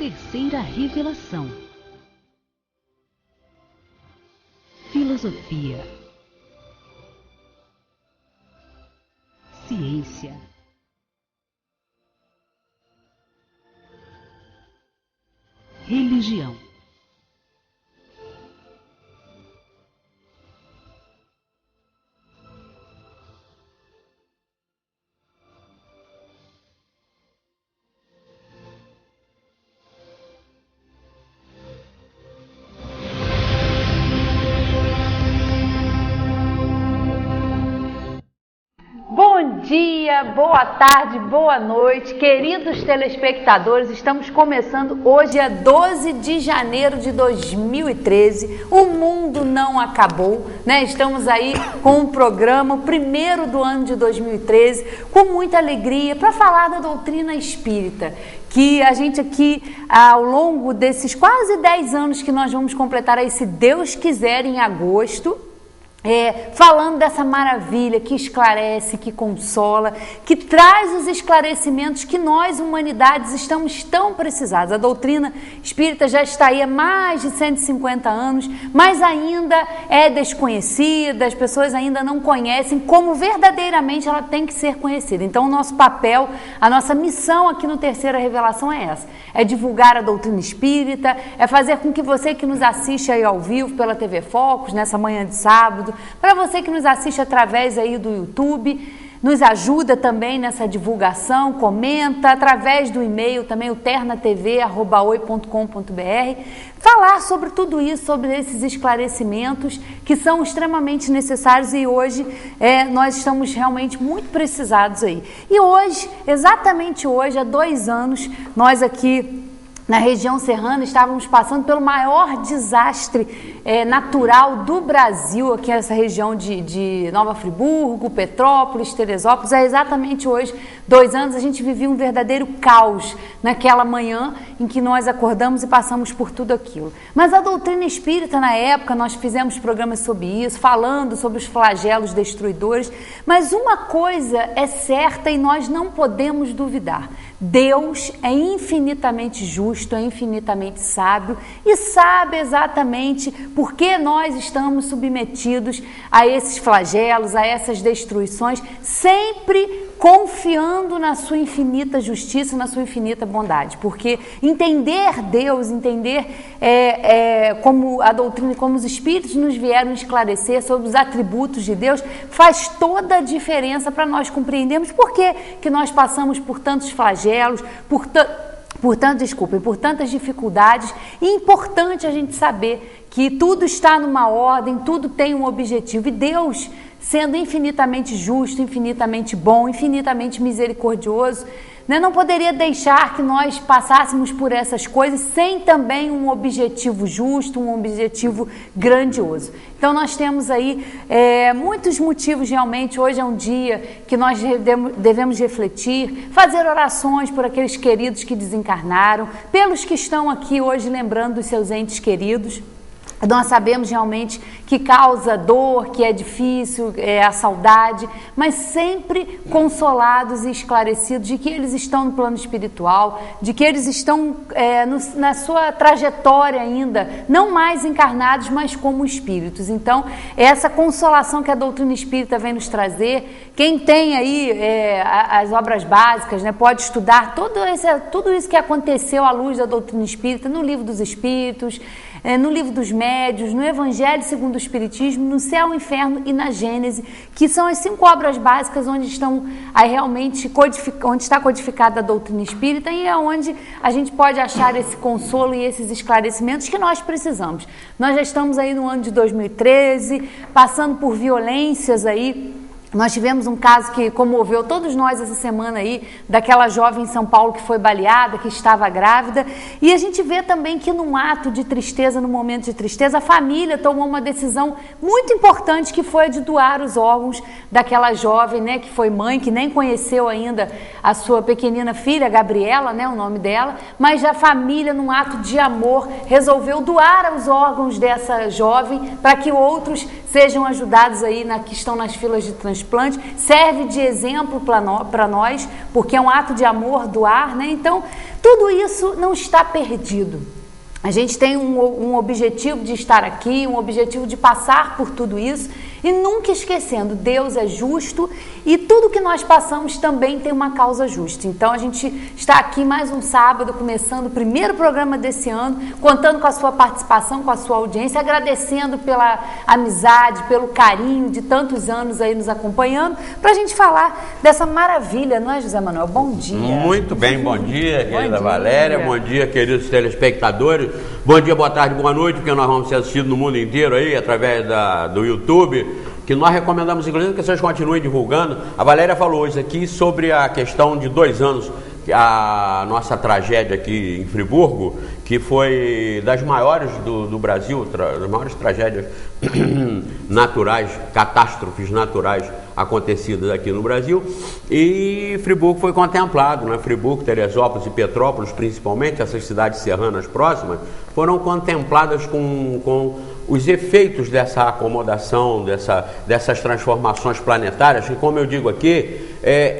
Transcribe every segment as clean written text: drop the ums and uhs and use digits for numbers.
Terceira revelação. Filosofia. Ciência. Religião. Bom dia, boa tarde, boa noite, queridos telespectadores. Estamos começando hoje, é 12 de janeiro de 2013. O mundo não acabou, né? Estamos aí com um programa, o primeiro do ano de 2013, com muita alegria para falar da doutrina espírita. Que a gente aqui, ao longo desses quase 10 anos que nós vamos completar aí, se Deus quiser, em agosto, falando dessa maravilha que esclarece, que consola, que traz os esclarecimentos que nós, humanidades, estamos tão precisados. A doutrina espírita já está aí há mais de 150 anos, mas ainda é desconhecida, as pessoas ainda não conhecem como verdadeiramente ela tem que ser conhecida. Então, o nosso papel, a nossa missão aqui no Terceira Revelação é essa, é divulgar a doutrina espírita, é fazer com que você que nos assiste aí ao vivo pela TV Focus, nessa manhã de sábado, para você que nos assiste através aí do YouTube, nos ajuda também nessa divulgação, comenta através do e-mail também, o ternatv@oi.com.br, falar sobre tudo isso, sobre esses esclarecimentos que são extremamente necessários e hoje nós estamos realmente muito precisados aí. E hoje, exatamente hoje, há 2 anos, nós aqui na região serrana estávamos passando pelo maior desastre natural do Brasil, aqui nessa região de Nova Friburgo, Petrópolis, Teresópolis. É exatamente hoje, 2 anos, a gente vivia um verdadeiro caos naquela manhã em que nós acordamos e passamos por tudo aquilo. Mas a doutrina espírita, na época, nós fizemos programas sobre isso, falando sobre os flagelos destruidores, mas uma coisa é certa e nós não podemos duvidar: Deus é infinitamente justo, é infinitamente sábio e sabe exatamente por que nós estamos submetidos a esses flagelos, a essas destruições, sempre confiando na sua infinita justiça, na sua infinita bondade. Porque entender Deus, entender como a doutrina, como os Espíritos nos vieram esclarecer sobre os atributos de Deus, faz toda a diferença para nós compreendermos por que nós passamos por tantos flagelos, por tantas dificuldades. E é importante a gente saber que tudo está numa ordem, tudo tem um objetivo. E Deus, sendo infinitamente justo, infinitamente bom, infinitamente misericordioso, não poderia deixar que nós passássemos por essas coisas sem também um objetivo justo, um objetivo grandioso. Então nós temos aí muitos motivos realmente. Hoje é um dia que nós devemos refletir, fazer orações por aqueles queridos que desencarnaram, pelos que estão aqui hoje lembrando dos seus entes queridos. Nós sabemos realmente que causa dor, que é difícil, a saudade, mas sempre consolados e esclarecidos de que eles estão no plano espiritual, de que eles estão na sua trajetória ainda, não mais encarnados, mas como espíritos. Então, essa consolação que a doutrina espírita vem nos trazer, quem tem aí as obras básicas, pode estudar tudo isso que aconteceu à luz da doutrina espírita no Livro dos Espíritos, no Livro dos Médiuns, no Evangelho segundo o Espiritismo, no Céu, o Inferno e na Gênese, que são as 5 obras básicas onde estão aí realmente onde está codificada a doutrina espírita e é onde a gente pode achar esse consolo e esses esclarecimentos que nós precisamos. Nós já estamos aí no ano de 2013, passando por violências aí. Nós tivemos um caso que comoveu todos nós essa semana aí, daquela jovem em São Paulo que foi baleada, que estava grávida, e a gente vê também que num ato de tristeza, num momento de tristeza, a família tomou uma decisão muito importante, que foi a de doar os órgãos daquela jovem, que foi mãe, que nem conheceu ainda a sua pequenina filha, Gabriela, o nome dela, mas a família, num ato de amor, resolveu doar os órgãos dessa jovem para que outros sejam ajudados aí que estão nas filas de transplante. Serve de exemplo para nós, porque é um ato de amor doar, Então, tudo isso não está perdido. A gente tem um objetivo de estar aqui, um objetivo de passar por tudo isso e nunca esquecendo, Deus é justo e tudo que nós passamos também tem uma causa justa. Então a gente está aqui mais um sábado, começando o primeiro programa desse ano, contando com a sua participação, com a sua audiência, agradecendo pela amizade, pelo carinho de tantos anos aí nos acompanhando, para a gente falar dessa maravilha, não é, José Manuel? Bom dia. Muito bem, bom dia, querida Valéria, bom dia, queridos telespectadores, bom dia, boa tarde, boa noite, porque nós vamos ser assistidos no mundo inteiro aí, através do YouTube, que nós recomendamos, inclusive, que vocês continuem divulgando. A Valéria falou hoje aqui sobre a questão de 2 anos, a nossa tragédia aqui em Friburgo, que foi das maiores do Brasil, das maiores tragédias naturais, catástrofes naturais acontecidas aqui no Brasil, e Friburgo foi contemplado, né? Friburgo, Teresópolis e Petrópolis, principalmente, essas cidades serranas próximas, foram contempladas com os efeitos dessa acomodação, dessas transformações planetárias, que, como eu digo aqui,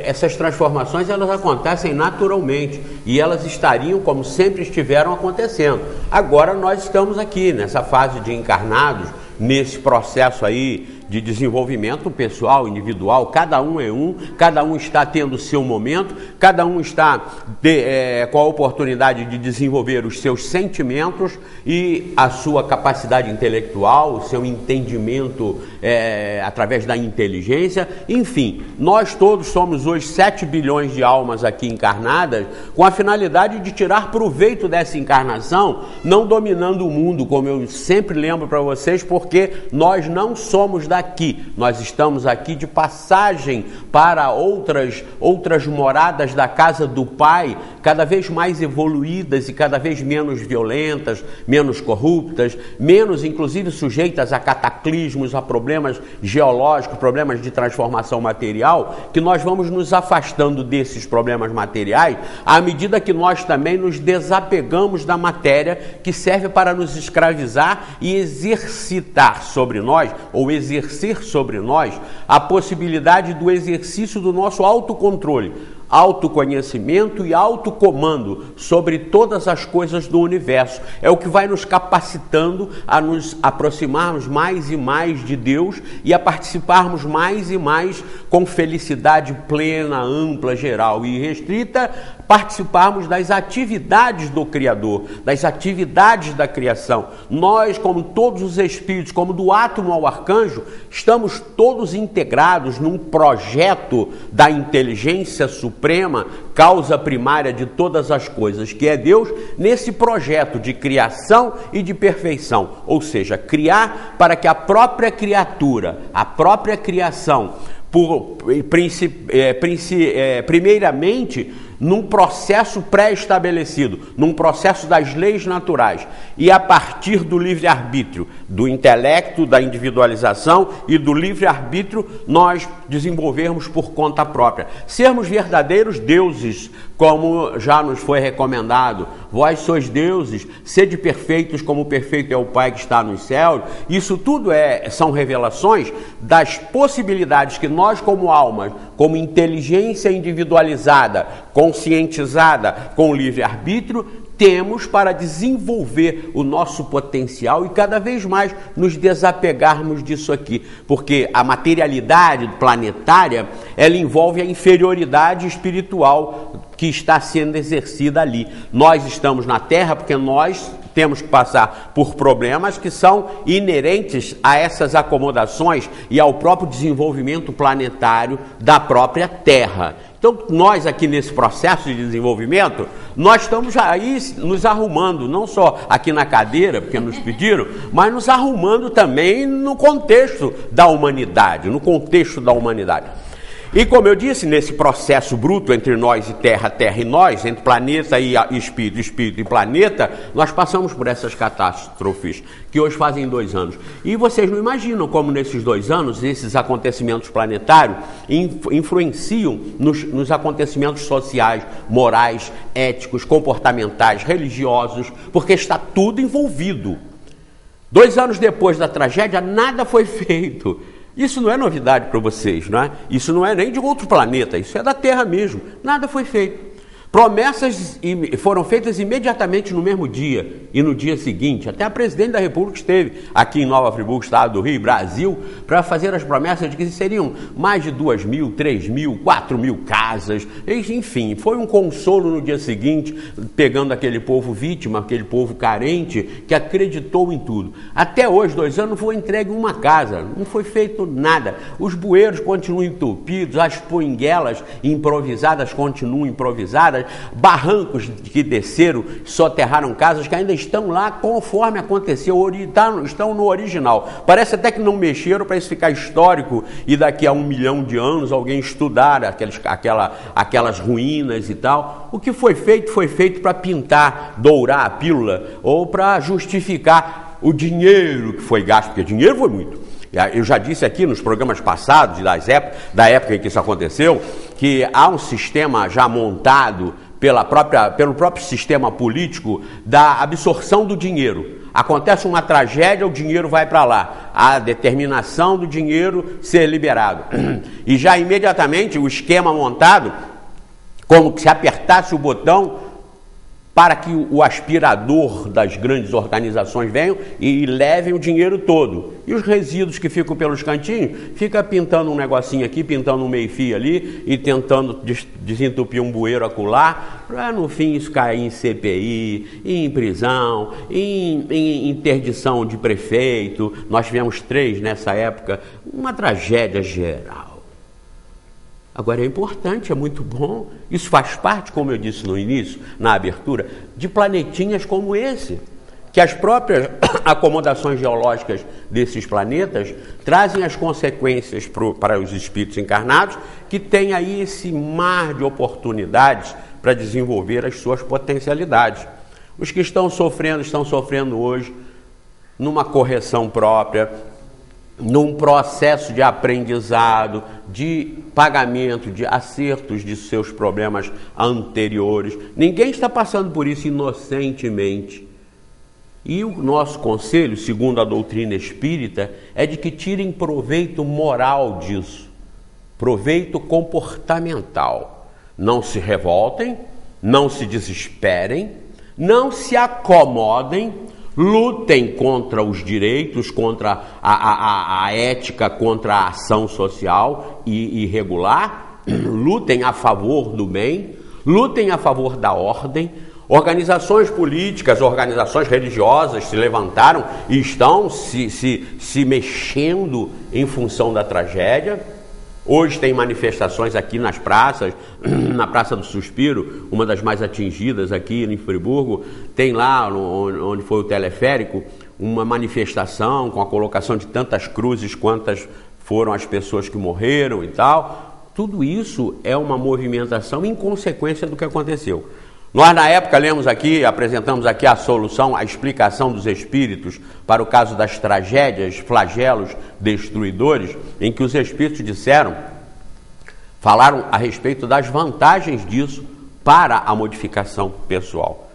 essas transformações elas acontecem naturalmente e elas estariam como sempre estiveram acontecendo. Agora nós estamos aqui nessa fase de encarnados, nesse processo aí de desenvolvimento pessoal, individual, cada um é um, cada um está tendo o seu momento, cada um está com a oportunidade de desenvolver os seus sentimentos e a sua capacidade intelectual, o seu entendimento através da inteligência, enfim, nós todos somos hoje 7 bilhões de almas aqui encarnadas, com a finalidade de tirar proveito dessa encarnação, não dominando o mundo, como eu sempre lembro para vocês, porque nós não somos daqui, nós estamos aqui de passagem para outras moradas da casa do Pai, cada vez mais evoluídas e cada vez menos violentas, menos corruptas, menos inclusive sujeitas a cataclismos, a problemas geológicos, problemas de transformação material, que nós vamos nos afastando desses problemas materiais à medida que nós também nos desapegamos da matéria que serve para nos escravizar e exercitar sobre nós, ou exercer sobre nós, a possibilidade do exercício do nosso autocontrole, autoconhecimento e autocomando sobre todas as coisas do universo. É o que vai nos capacitando a nos aproximarmos mais e mais de Deus e a participarmos mais e mais com felicidade plena, ampla, geral e restrita, participarmos das atividades do Criador, das atividades da criação. Nós, como todos os espíritos, como do átomo ao arcanjo, estamos todos integrados num projeto da inteligência suprema, causa primária de todas as coisas, que é Deus, nesse projeto de criação e de perfeição, ou seja, criar para que a própria criatura, a própria criação, primeiramente num processo pré-estabelecido, num processo das leis naturais, e a partir do livre-arbítrio, do intelecto, da individualização e do livre-arbítrio, nós desenvolvermos por conta própria. Sermos verdadeiros deuses, como já nos foi recomendado. Vós sois deuses, sede perfeitos como perfeito é o Pai que está nos céus. Isso tudo são revelações das possibilidades que nós, como almas, como inteligência individualizada, conscientizada com o livre-arbítrio, temos para desenvolver o nosso potencial e cada vez mais nos desapegarmos disso aqui, porque a materialidade planetária, ela envolve a inferioridade espiritual que está sendo exercida ali. Nós estamos na Terra porque nós temos que passar por problemas que são inerentes a essas acomodações e ao próprio desenvolvimento planetário da própria Terra. Então, nós aqui nesse processo de desenvolvimento, nós estamos aí nos arrumando, não só aqui na cadeira, porque nos pediram, mas nos arrumando também no contexto da humanidade, E como eu disse, nesse processo bruto entre nós e terra, terra e nós, entre planeta e espírito, espírito e planeta, nós passamos por essas catástrofes que hoje fazem 2 anos. E vocês não imaginam como nesses 2 anos, esses acontecimentos planetários influenciam nos acontecimentos sociais, morais, éticos, comportamentais, religiosos, porque está tudo envolvido. 2 anos depois da tragédia, nada foi feito. Isso não é novidade para vocês, não é? Isso não é nem de outro planeta, isso é da Terra mesmo. Nada foi feito. Promessas foram feitas imediatamente no mesmo dia e no dia seguinte. Até a presidente da República esteve aqui em Nova Friburgo, estado do Rio, Brasil, para fazer as promessas de que seriam mais de 2.000, 3.000, 4.000 casas. Enfim, foi um consolo no dia seguinte, pegando aquele povo vítima, aquele povo carente, que acreditou em tudo. Até hoje, 2 anos, não foi entregue uma casa, não foi feito nada. Os bueiros continuam entupidos, as poinguelas improvisadas continuam improvisadas, barrancos que desceram, soterraram casas que ainda estão lá conforme aconteceu, estão no original. Parece até que não mexeram para isso ficar histórico e daqui a 1 milhão de anos alguém estudar aquelas ruínas e tal. O que foi feito para pintar, dourar a pílula ou para justificar o dinheiro que foi gasto, porque dinheiro foi muito. Eu já disse aqui nos programas passados, da época em que isso aconteceu, que há um sistema já montado pelo próprio sistema político da absorção do dinheiro. Acontece uma tragédia, o dinheiro vai para lá. A determinação do dinheiro ser liberado. E já imediatamente o esquema montado, como que se apertasse o botão para que o aspirador das grandes organizações venham e levem o dinheiro todo. E os resíduos que ficam pelos cantinhos, fica pintando um negocinho aqui, pintando um meio-fio ali e tentando desentupir um bueiro acolá, para no fim isso cair em CPI, em prisão, em interdição de prefeito. Nós tivemos 3 nessa época, uma tragédia geral. Agora é importante, é muito bom, isso faz parte, como eu disse no início, na abertura, de planetinhas como esse, que as próprias acomodações geológicas desses planetas trazem as consequências para os espíritos encarnados, que têm aí esse mar de oportunidades para desenvolver as suas potencialidades. Os que estão sofrendo hoje numa correção própria, num processo de aprendizado, de pagamento, de acertos de seus problemas anteriores. Ninguém está passando por isso inocentemente. E o nosso conselho, segundo a doutrina espírita, é de que tirem proveito moral disso, proveito comportamental. Não se revoltem, não se desesperem, não se acomodem, lutem contra os direitos, contra a ética, contra a ação social e irregular, lutem a favor do bem, lutem a favor da ordem. Organizações políticas, organizações religiosas se levantaram e estão se mexendo em função da tragédia. Hoje tem manifestações aqui nas praças, na Praça do Suspiro, uma das mais atingidas aqui em Friburgo, tem lá onde foi o teleférico, uma manifestação com a colocação de tantas cruzes quantas foram as pessoas que morreram e tal. Tudo isso é uma movimentação em consequência do que aconteceu. Nós, na época, apresentamos aqui a solução, a explicação dos espíritos para o caso das tragédias, flagelos destruidores, em que os espíritos falaram a respeito das vantagens disso para a modificação pessoal.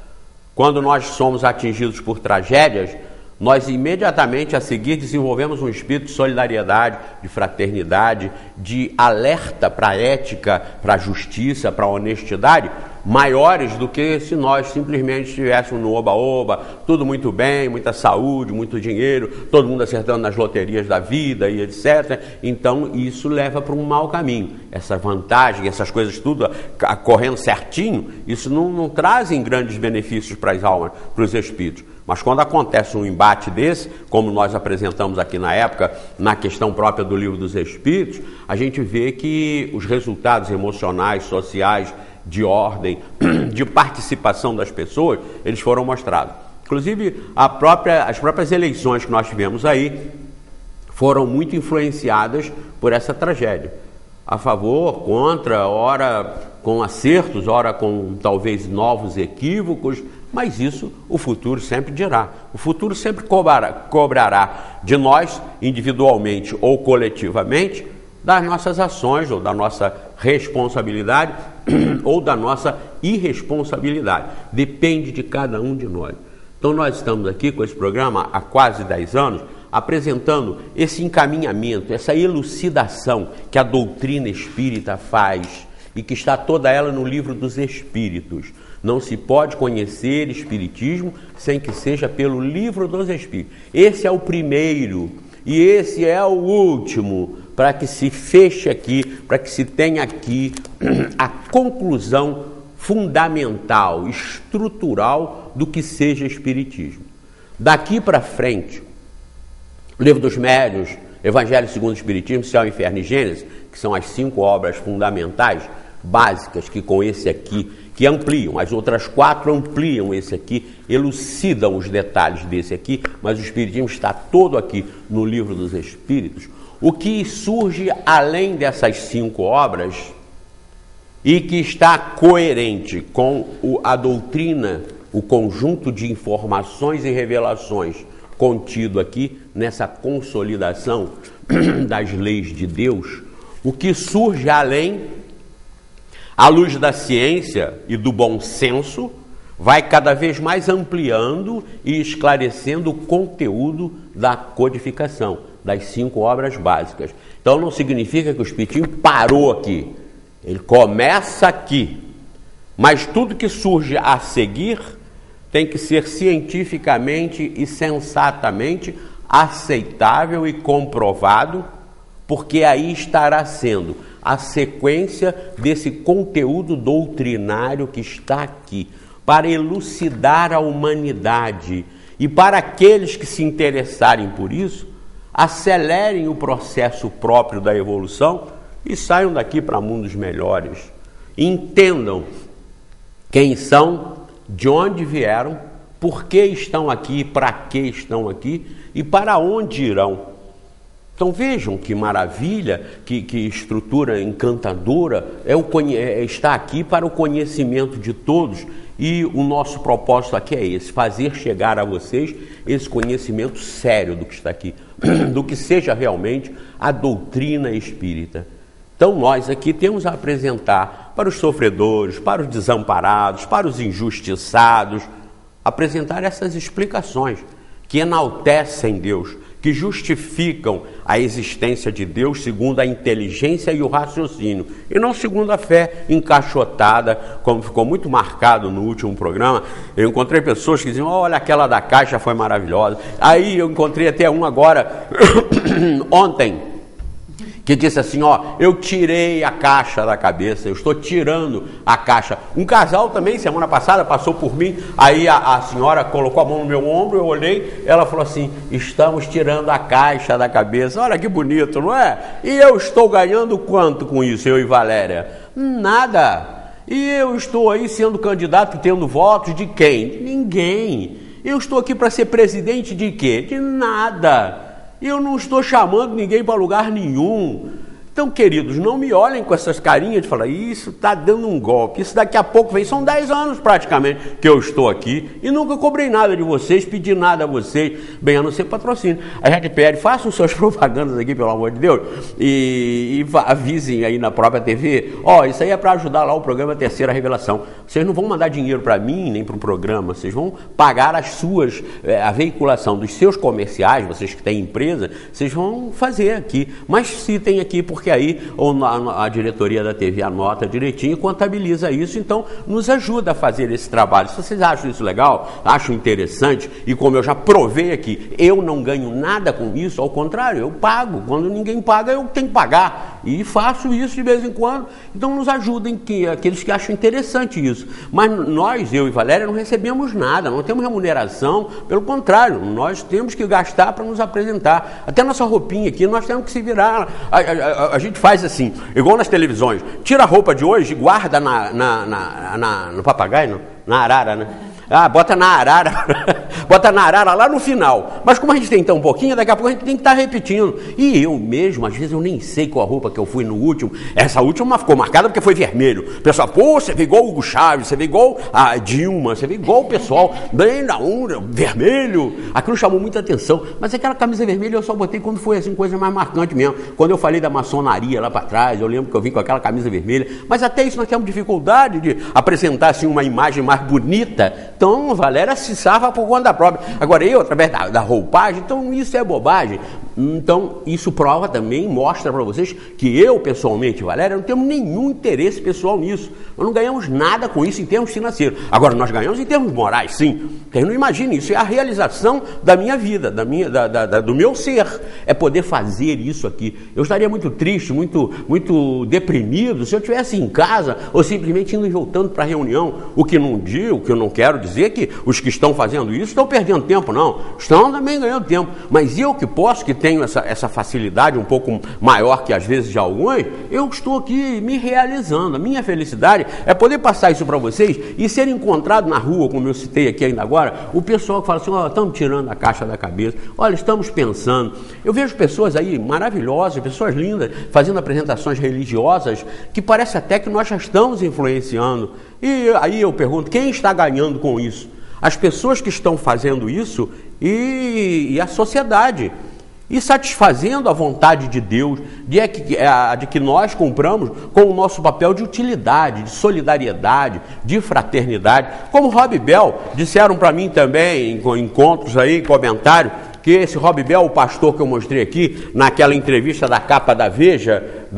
Quando nós somos atingidos por tragédias, nós imediatamente a seguir desenvolvemos um espírito de solidariedade, de fraternidade, de alerta para a ética, para a justiça, para a honestidade, maiores do que se nós simplesmente estivéssemos no oba-oba, tudo muito bem, muita saúde, muito dinheiro, todo mundo acertando nas loterias da vida e etc. Então isso leva para um mau caminho. Essa vantagem, essas coisas tudo correndo certinho, isso não trazem grandes benefícios para as almas, para os espíritos. Mas quando acontece um embate desse, como nós apresentamos aqui na época, na questão própria do Livro dos Espíritos, a gente vê que os resultados emocionais, sociais, de ordem, de participação das pessoas, eles foram mostrados. Inclusive, as próprias eleições que nós tivemos aí foram muito influenciadas por essa tragédia. A favor, contra, ora com acertos, ora com talvez novos equívocos, mas isso o futuro sempre dirá. O futuro sempre cobrará de nós, individualmente ou coletivamente, das nossas ações ou da nossa responsabilidade ou da nossa irresponsabilidade. Depende de cada um de nós. Então nós estamos aqui com esse programa há quase 10 anos, apresentando esse encaminhamento, essa elucidação que a doutrina espírita faz, e que está toda ela no livro dos Espíritos. Não se pode conhecer Espiritismo sem que seja pelo livro dos Espíritos. Esse é o primeiro e esse é o último, para que se feche aqui, para que se tenha aqui a conclusão fundamental, estrutural do que seja Espiritismo. Daqui para frente, o Livro dos Médiuns, Evangelho segundo o Espiritismo, Céu, Inferno e Gênesis, que são as 5 obras fundamentais, básicas, que com esse aqui, que ampliam, as outras 4 ampliam esse aqui, elucidam os detalhes desse aqui, mas o Espiritismo está todo aqui no Livro dos Espíritos. O que surge além dessas 5 obras e que está coerente com a doutrina, o conjunto de informações e revelações contido aqui nessa consolidação das leis de Deus, o que surge além, à luz da ciência e do bom senso, vai cada vez mais ampliando e esclarecendo o conteúdo da codificação, das 5 obras básicas. Então não significa que o Espiritismo parou aqui, ele começa aqui, mas tudo que surge a seguir tem que ser cientificamente e sensatamente aceitável e comprovado, porque aí estará sendo a sequência desse conteúdo doutrinário que está aqui, para elucidar a humanidade e para aqueles que se interessarem por isso, acelerem o processo próprio da evolução e saiam daqui para mundos melhores. Entendam quem são, de onde vieram, por que estão aqui, para que estão aqui e para onde irão. Então vejam que maravilha, que estrutura encantadora, está aqui para o conhecimento de todos, e o nosso propósito aqui é esse, fazer chegar a vocês esse conhecimento sério do que está aqui, do que seja realmente a doutrina espírita. Então nós aqui temos a apresentar para os sofredores, para os desamparados, para os injustiçados, apresentar essas explicações que enaltecem Deus, que justificam a existência de Deus segundo a inteligência e o raciocínio, e não segundo a fé encaixotada, como ficou muito marcado no último programa. Eu encontrei pessoas que diziam, olha, aquela da caixa foi maravilhosa. Aí eu encontrei até um agora, ontem, que disse assim, eu tirei a caixa da cabeça, eu estou tirando a caixa. Um casal também, semana passada, passou por mim, aí a senhora colocou a mão no meu ombro, eu olhei, ela falou assim, estamos tirando a caixa da cabeça. Olha que bonito, não é? E eu estou ganhando quanto com isso, eu e Valéria? Nada. E eu estou aí sendo candidato, tendo votos de quem? De ninguém. Eu estou aqui para ser presidente de quê? De nada. Eu não estou chamando ninguém para lugar nenhum. Então, queridos, não me olhem com essas carinhas de falar, isso está dando um golpe, isso daqui a pouco vem, são 10 anos praticamente que eu estou aqui e nunca cobrei nada de vocês, pedi nada a vocês, bem, a não ser patrocínio. A gente pede, façam suas propagandas aqui, pelo amor de Deus, e avisem aí na própria TV, isso aí é para ajudar lá o programa Terceira Revelação. Vocês não vão mandar dinheiro para mim, nem para o programa, vocês vão pagar as suas, a veiculação dos seus comerciais, vocês que têm empresa, vocês vão fazer aqui, mas citem aqui, porque aí a diretoria da TV anota direitinho e contabiliza isso, então nos ajuda a fazer esse trabalho. Se vocês acham isso legal, acham interessante, e como eu já provei aqui, eu não ganho nada com isso, ao contrário, eu pago. Quando ninguém paga, eu tenho que pagar, e faço isso de vez em quando. Então nos ajudem, aqueles que acham interessante isso. Mas nós, eu e Valéria, não recebemos nada, não temos remuneração, pelo contrário, nós temos que gastar para nos apresentar. Até nossa roupinha aqui, nós temos que se virar. A gente faz assim, igual nas televisões, tira a roupa de hoje e guarda no papagaio, na arara, né? Bota na arara lá no final. Mas como a gente tem tão pouquinho, daqui a pouco a gente tem que estar repetindo. E eu mesmo, às vezes eu nem sei qual a roupa que eu fui no último. Essa última ficou marcada porque foi vermelho. O pessoal, você vê igual o Hugo Chaves, você vê igual a Dilma, você vê igual o pessoal, bem na onda, vermelho. Aquilo chamou muita atenção. Mas aquela camisa vermelha eu só botei quando foi assim, coisa mais marcante mesmo. Quando eu falei da maçonaria lá para trás, eu lembro que eu vim com aquela camisa vermelha. Mas até isso nós temos dificuldade de apresentar assim, uma imagem mais bonita. Então, Valéria se salva por conta própria. Agora eu, através da roupagem, então isso é bobagem. Então, isso prova também, mostra para vocês que eu, pessoalmente, Valéria, não temos nenhum interesse pessoal nisso. Nós não ganhamos nada com isso em termos financeiros. Agora, nós ganhamos em termos morais, sim. Porque não imagine, isso é a realização da minha vida, do meu ser. É poder fazer isso aqui. Eu estaria muito triste, muito deprimido se eu estivesse em casa ou simplesmente indo e voltando para a reunião. O que eu não quero dizer é que os que estão fazendo isso estão perdendo tempo, não. Estão também ganhando tempo. Mas eu que posso, que tenho essa facilidade um pouco maior que às vezes de alguns, eu estou aqui me realizando. A minha felicidade é poder passar isso para vocês e ser encontrado na rua, como eu citei aqui ainda agora, o pessoal que fala assim, estamos tirando a caixa da cabeça, olha, estamos pensando. Eu vejo pessoas aí maravilhosas, pessoas lindas, fazendo apresentações religiosas, que parece até que nós já estamos influenciando. E aí eu pergunto, quem está ganhando com isso? As pessoas que estão fazendo isso e a sociedade. E satisfazendo a vontade de Deus, de que nós cumpramos com o nosso papel de utilidade, de solidariedade, de fraternidade. Como Rob Bell, disseram para mim também, em encontros aí, comentário, que esse Rob Bell, o pastor que eu mostrei aqui, naquela entrevista da capa da Veja,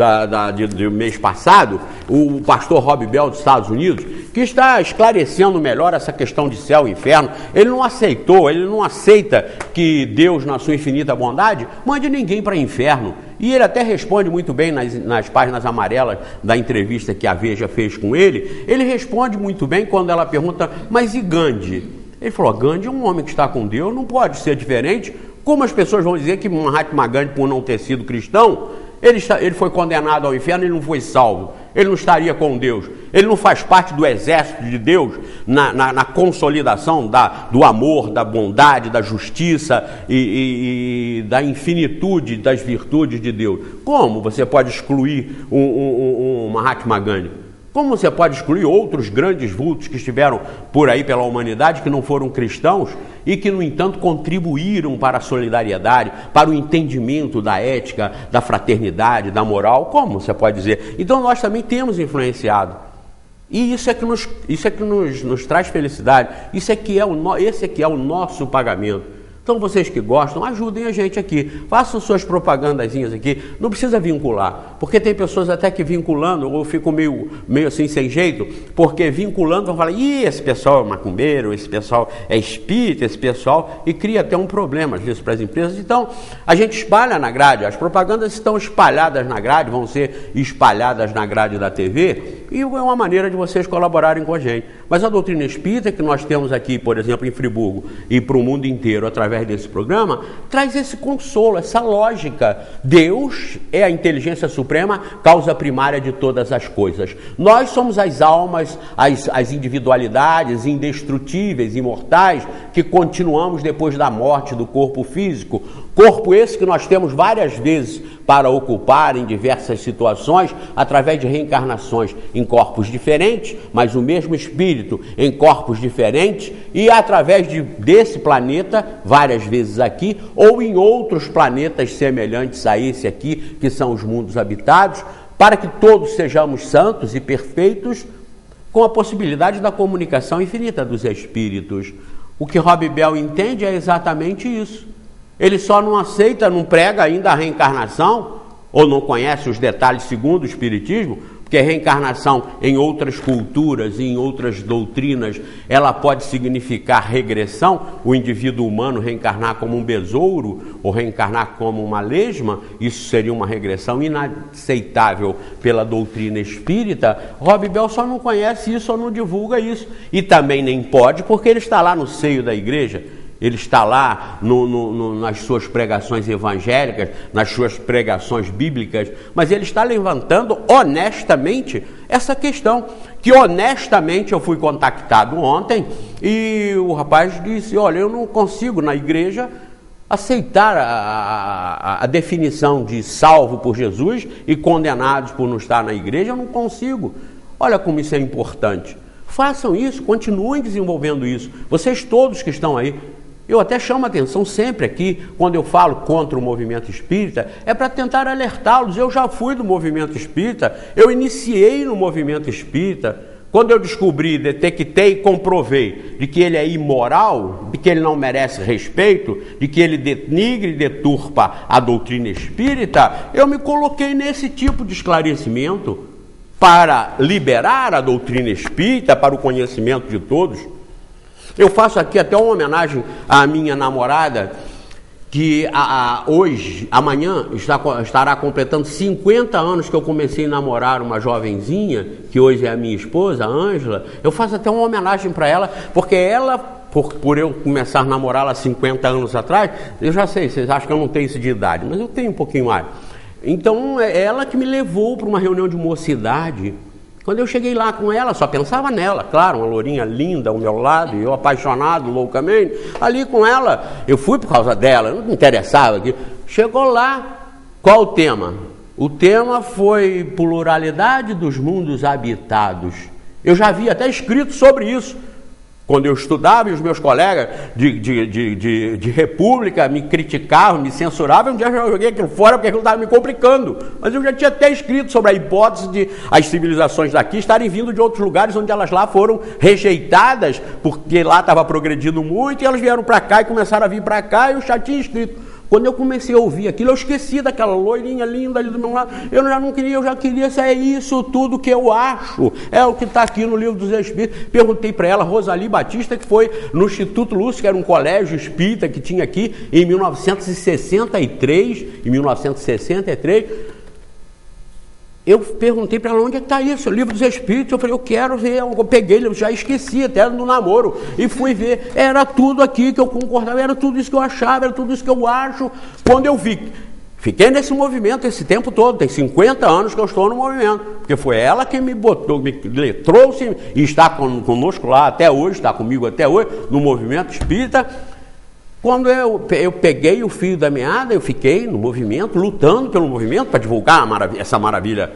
do mês passado, o pastor Rob Bell dos Estados Unidos, que está esclarecendo melhor essa questão de céu e inferno. Ele não aceita que Deus, na sua infinita bondade, mande ninguém para o inferno. E ele até responde muito bem nas páginas amarelas da entrevista que a Veja fez com ele. Ele responde muito bem quando ela pergunta, mas e Gandhi? Ele falou, Gandhi é um homem que está com Deus, não pode ser diferente. Como as pessoas vão dizer que Mahatma Gandhi, por não ter sido cristão, ele foi condenado ao inferno e não foi salvo. Ele não estaria com Deus. Ele não faz parte do exército de Deus na consolidação do amor, da bondade, da justiça e da infinitude das virtudes de Deus. Como você pode excluir um Mahatma Gandhi? Como você pode excluir outros grandes vultos que estiveram por aí pela humanidade, que não foram cristãos e que, no entanto, contribuíram para a solidariedade, para o entendimento da ética, da fraternidade, da moral? Como você pode dizer? Então, nós também temos influenciado. E isso é que nos traz felicidade. Esse aqui é o nosso pagamento. Então, vocês que gostam, ajudem a gente aqui. Façam suas propagandazinhas aqui. Não precisa vincular, porque tem pessoas até que vinculando, ou ficam meio assim sem jeito, porque vinculando vão falar, esse pessoal é macumbeiro, esse pessoal é espírita, esse pessoal, e cria até um problema, às vezes, para as empresas. Então, a gente espalha na grade, as propagandas estão espalhadas na grade, vão ser espalhadas na grade da TV, e é uma maneira de vocês colaborarem com a gente. Mas a doutrina espírita que nós temos aqui, por exemplo, em Friburgo, e para o mundo inteiro, através desse programa, traz esse consolo, essa lógica. Deus é a inteligência suprema, causa primária de todas as coisas. Nós somos as almas, as individualidades indestrutíveis, imortais, que continuamos depois da morte do corpo físico. Corpo esse que nós temos várias vezes para ocupar em diversas situações, através de reencarnações em corpos diferentes, mas o mesmo espírito em corpos diferentes, e através desse planeta, várias vezes aqui, ou em outros planetas semelhantes a esse aqui, que são os mundos habitados, para que todos sejamos santos e perfeitos, com a possibilidade da comunicação infinita dos espíritos. O que Rob Bell entende é exatamente isso. Ele só não aceita, não prega ainda a reencarnação, ou não conhece os detalhes segundo o Espiritismo, porque a reencarnação em outras culturas e em outras doutrinas, ela pode significar regressão, o indivíduo humano reencarnar como um besouro, ou reencarnar como uma lesma, isso seria uma regressão inaceitável pela doutrina espírita. Rob Bell só não conhece isso, ou não divulga isso, e também nem pode, porque ele está lá no seio da igreja. Ele está lá nas suas pregações evangélicas, nas suas pregações bíblicas, mas ele está levantando honestamente essa questão, que honestamente eu fui contactado ontem e o rapaz disse, olha, eu não consigo na igreja aceitar a definição de salvo por Jesus e condenados por não estar na igreja, eu não consigo. Olha como isso é importante. Façam isso, continuem desenvolvendo isso. Vocês todos que estão aí, eu até chamo a atenção sempre aqui, quando eu falo contra o movimento espírita, é para tentar alertá-los. Eu já fui do movimento espírita, eu iniciei no movimento espírita, Quando eu descobri, detectei e comprovei de que ele é imoral, de que ele não merece respeito, de que ele denigre e deturpa a doutrina espírita, eu me coloquei nesse tipo de esclarecimento para liberar a doutrina espírita para o conhecimento de todos. Eu faço aqui até uma homenagem à minha namorada, que hoje, amanhã, estará completando 50 anos que eu comecei a namorar uma jovenzinha, que hoje é a minha esposa, a Ângela. Eu faço até uma homenagem para ela, porque ela, por eu começar a namorá-la 50 anos atrás, eu já sei, vocês acham que eu não tenho isso de idade, mas eu tenho um pouquinho mais. Então, é ela que me levou para uma reunião de mocidade. Quando eu cheguei lá com ela, só pensava nela, claro, uma lourinha linda ao meu lado, e eu apaixonado loucamente, ali com ela, eu fui por causa dela, não me interessava. Chegou lá, qual o tema? O tema foi pluralidade dos mundos habitados. Eu já havia até escrito sobre isso. Quando eu estudava e os meus colegas de república me criticavam, me censuravam, um dia eu já joguei aquilo fora porque aquilo estava me complicando. Mas eu já tinha até escrito sobre a hipótese de as civilizações daqui estarem vindo de outros lugares onde elas lá foram rejeitadas, porque lá estava progredindo muito, e elas vieram para cá e começaram a vir para cá, e eu já tinha escrito. Quando eu comecei a ouvir aquilo, eu esqueci daquela loirinha linda ali do meu lado. Eu já não queria, eu já queria, é isso tudo que eu acho. É o que está aqui no Livro dos Espíritos. Perguntei para ela, Rosali Batista, que foi no Instituto Lúcio, que era um colégio espírita que tinha aqui em 1963. Eu perguntei para ela, onde é que está isso? O Livro dos Espíritos. Eu falei, eu quero ver. Eu peguei, eu já esqueci até no namoro. E fui ver. Era tudo aqui que eu concordava, era tudo isso que eu achava, era tudo isso que eu acho. Quando eu vi, fiquei nesse movimento esse tempo todo. Tem 50 anos que eu estou no movimento. Porque foi ela que me botou, me trouxe e está conosco lá até hoje, está comigo até hoje, no movimento espírita. Quando eu peguei o fio da meada, eu fiquei no movimento, lutando pelo movimento para divulgar essa maravilha.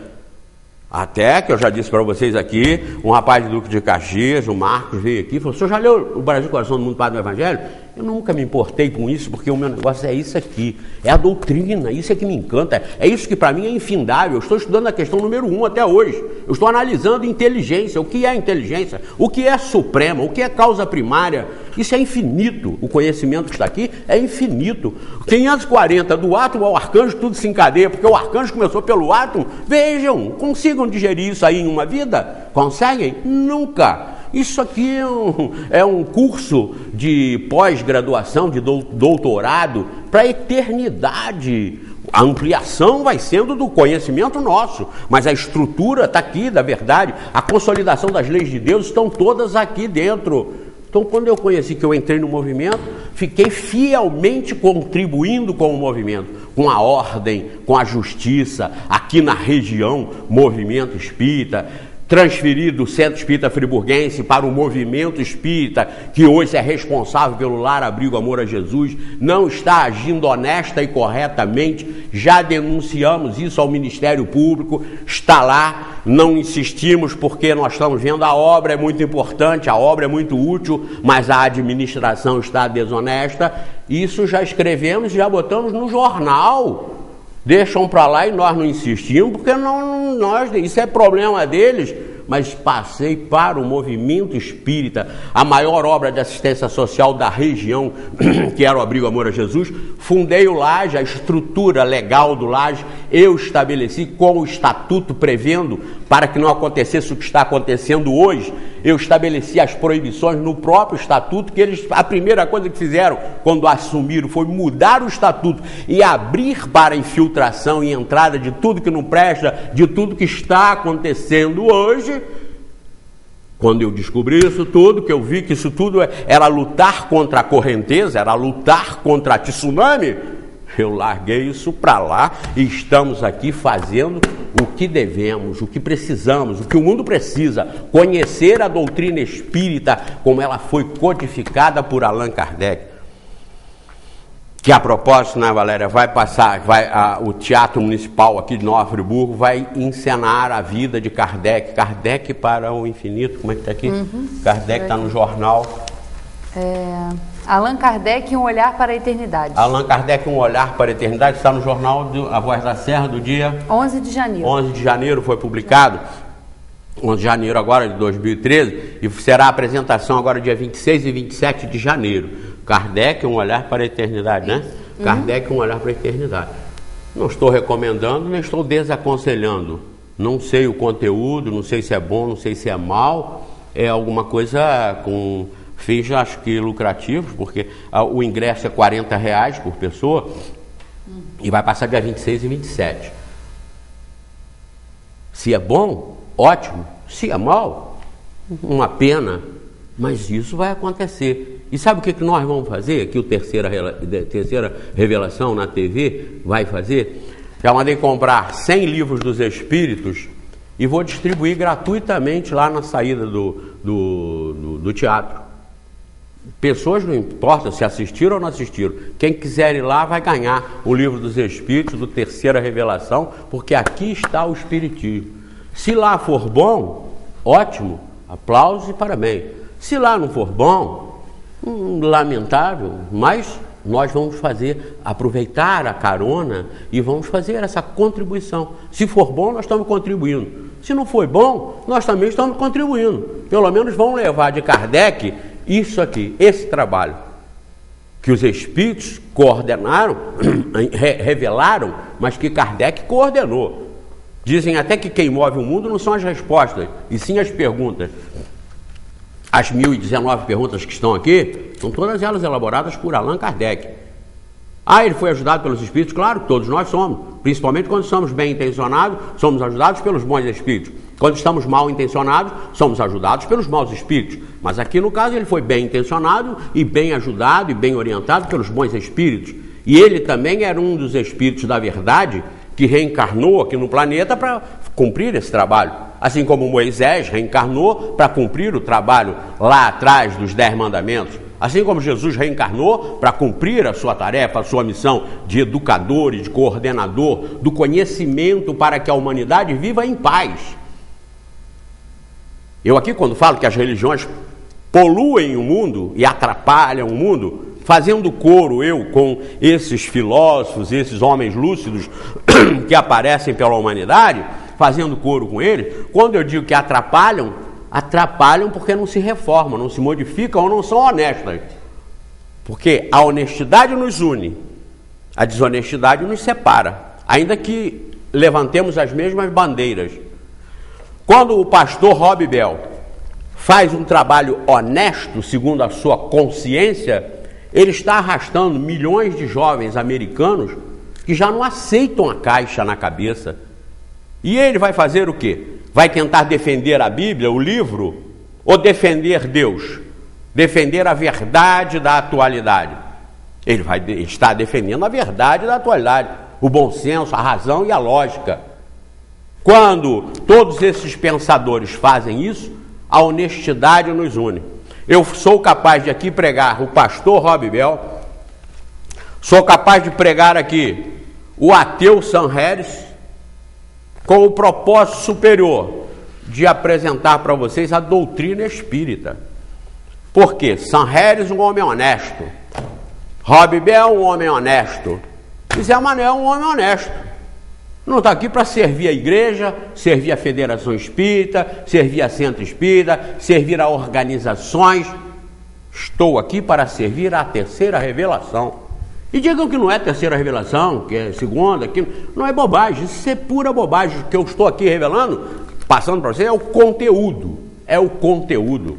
Até que eu já disse para vocês aqui, um rapaz de Duque de Caxias, o Marcos, veio aqui e falou, o senhor já leu o Brasil, Coração do Mundo, Padre do Evangelho? Eu nunca me importei com isso, porque o meu negócio é isso aqui, é a doutrina, isso é que me encanta, é isso que para mim é infindável. Eu estou estudando a questão número 1 até hoje, eu estou analisando inteligência, o que é inteligência, o que é suprema, o que é causa primária, isso é infinito, o conhecimento que está aqui é infinito. 540 do átomo ao arcanjo, tudo se encadeia, porque o arcanjo começou pelo átomo. Vejam, consigam digerir isso aí em uma vida? Conseguem? Nunca. Isso aqui é um curso de pós-graduação, de doutorado, para a eternidade. A ampliação vai sendo do conhecimento nosso, mas a estrutura está aqui, da verdade. A consolidação das leis de Deus estão todas aqui dentro. Então, quando eu conheci que eu entrei no movimento, fiquei fielmente contribuindo com o movimento, com a ordem, com a justiça, aqui na região, movimento espírita. Transferi do Centro Espírita Friburguense para o Movimento Espírita, que hoje é responsável pelo Lar Abrigo Amor a Jesus, não está agindo honesta e corretamente, já denunciamos isso ao Ministério Público, está lá, não insistimos porque nós estamos vendo a obra é muito importante, a obra é muito útil, mas a administração está desonesta. Isso já escrevemos, já botamos no jornal. Deixam para lá e nós não insistimos, porque isso é problema deles. Mas passei para o movimento espírita, a maior obra de assistência social da região, que era o Abrigo Amor a Jesus. Fundei o Laje, a estrutura legal do Laje, eu estabeleci com o estatuto prevendo, para que não acontecesse o que está acontecendo hoje. Eu estabeleci as proibições no próprio estatuto, que eles, a primeira coisa que fizeram quando assumiram foi mudar o estatuto e abrir para infiltração e entrada de tudo que não presta, de tudo que está acontecendo hoje. Quando eu descobri isso tudo, que eu vi que isso tudo era lutar contra a correnteza, era lutar contra a tsunami, eu larguei isso para lá e estamos aqui fazendo o que devemos, o que precisamos, o que o mundo precisa, conhecer a doutrina espírita como ela foi codificada por Allan Kardec. Que a propósito, né, Valéria, o Teatro Municipal aqui de Nova Friburgo vai encenar a vida de Kardec. Kardec para o infinito, como é que está aqui? Kardec está no jornal. Allan Kardec, um olhar para a eternidade. Allan Kardec, um olhar para a eternidade, está no jornal A Voz da Serra do dia 11 de janeiro. 11 de janeiro foi publicado. 11 de janeiro agora de 2013, e será a apresentação agora dia 26 e 27 de janeiro. Kardec, um olhar para a eternidade, né? Kardec, um olhar para a eternidade. Não estou recomendando, nem estou desaconselhando. Não sei o conteúdo, não sei se é bom, não sei se é mal. É alguma coisa com fins, acho que lucrativos, porque o ingresso é R$40 por pessoa e vai passar dia 26 e 27. Se é bom, ótimo. Se é mal, uma pena. Mas isso vai acontecer. E sabe o que nós vamos fazer? Que o terceira Revelação na TV vai fazer? Já mandei comprar 100 livros dos Espíritos e vou distribuir gratuitamente lá na saída do teatro. Pessoas, não importa se assistiram ou não assistiram, quem quiser ir lá vai ganhar o livro dos Espíritos, do Terceira Revelação, porque aqui está o Espiritismo. Se lá for bom, ótimo, aplausos e parabéns. Se lá não for bom, lamentável, mas nós vamos aproveitar a carona e vamos fazer essa contribuição. Se for bom, nós estamos contribuindo. Se não for bom, nós também estamos contribuindo. Pelo menos vamos levar de Kardec isso aqui, esse trabalho que os Espíritos coordenaram, revelaram, mas que Kardec coordenou. Dizem até que quem move o mundo não são as respostas, e sim as perguntas. As 1019 perguntas que estão aqui, são todas elas elaboradas por Allan Kardec. Ele foi ajudado pelos Espíritos? Claro, todos nós somos. Principalmente quando somos bem intencionados, somos ajudados pelos bons Espíritos. Quando estamos mal intencionados, somos ajudados pelos maus Espíritos. Mas aqui no caso ele foi bem intencionado e bem ajudado e bem orientado pelos bons Espíritos. E ele também era um dos Espíritos da verdade que reencarnou aqui no planeta para cumprir esse trabalho. Assim como Moisés reencarnou para cumprir o trabalho lá atrás dos 10 mandamentos. Assim como Jesus reencarnou para cumprir a sua tarefa, a sua missão de educador e de coordenador do conhecimento para que a humanidade viva em paz. Eu aqui, quando falo que as religiões poluem o mundo e atrapalham o mundo, fazendo coro eu com esses filósofos, esses homens lúcidos que aparecem pela humanidade, fazendo coro com eles, quando eu digo que atrapalham porque não se reformam, não se modificam ou não são honestas. Porque a honestidade nos une, a desonestidade nos separa, ainda que levantemos as mesmas bandeiras. Quando o pastor Rob Bell faz um trabalho honesto, segundo a sua consciência, ele está arrastando milhões de jovens americanos que já não aceitam a caixa na cabeça. E ele vai fazer o quê? Vai tentar defender a Bíblia, o livro, ou defender Deus? Defender a verdade da atualidade. Ele está defendendo a verdade da atualidade, o bom senso, a razão e a lógica. Quando todos esses pensadores fazem isso, a honestidade nos une. Eu sou capaz de aqui pregar o pastor Rob Bell, sou capaz de pregar aqui o ateu Sam Harris, com o propósito superior de apresentar para vocês a doutrina espírita. Por quê? Sam Harris, um homem honesto. Rob Bell, um homem honesto. E Zé Manuel, um homem honesto. Não está aqui para servir a igreja, servir a Federação Espírita, servir a Centro Espírita, servir a organizações. Estou aqui para servir a Terceira Revelação. E digam que não é Terceira Revelação, que é segunda, que não é bobagem, isso é pura bobagem. O que eu estou aqui revelando, passando para vocês, é o conteúdo. É o conteúdo.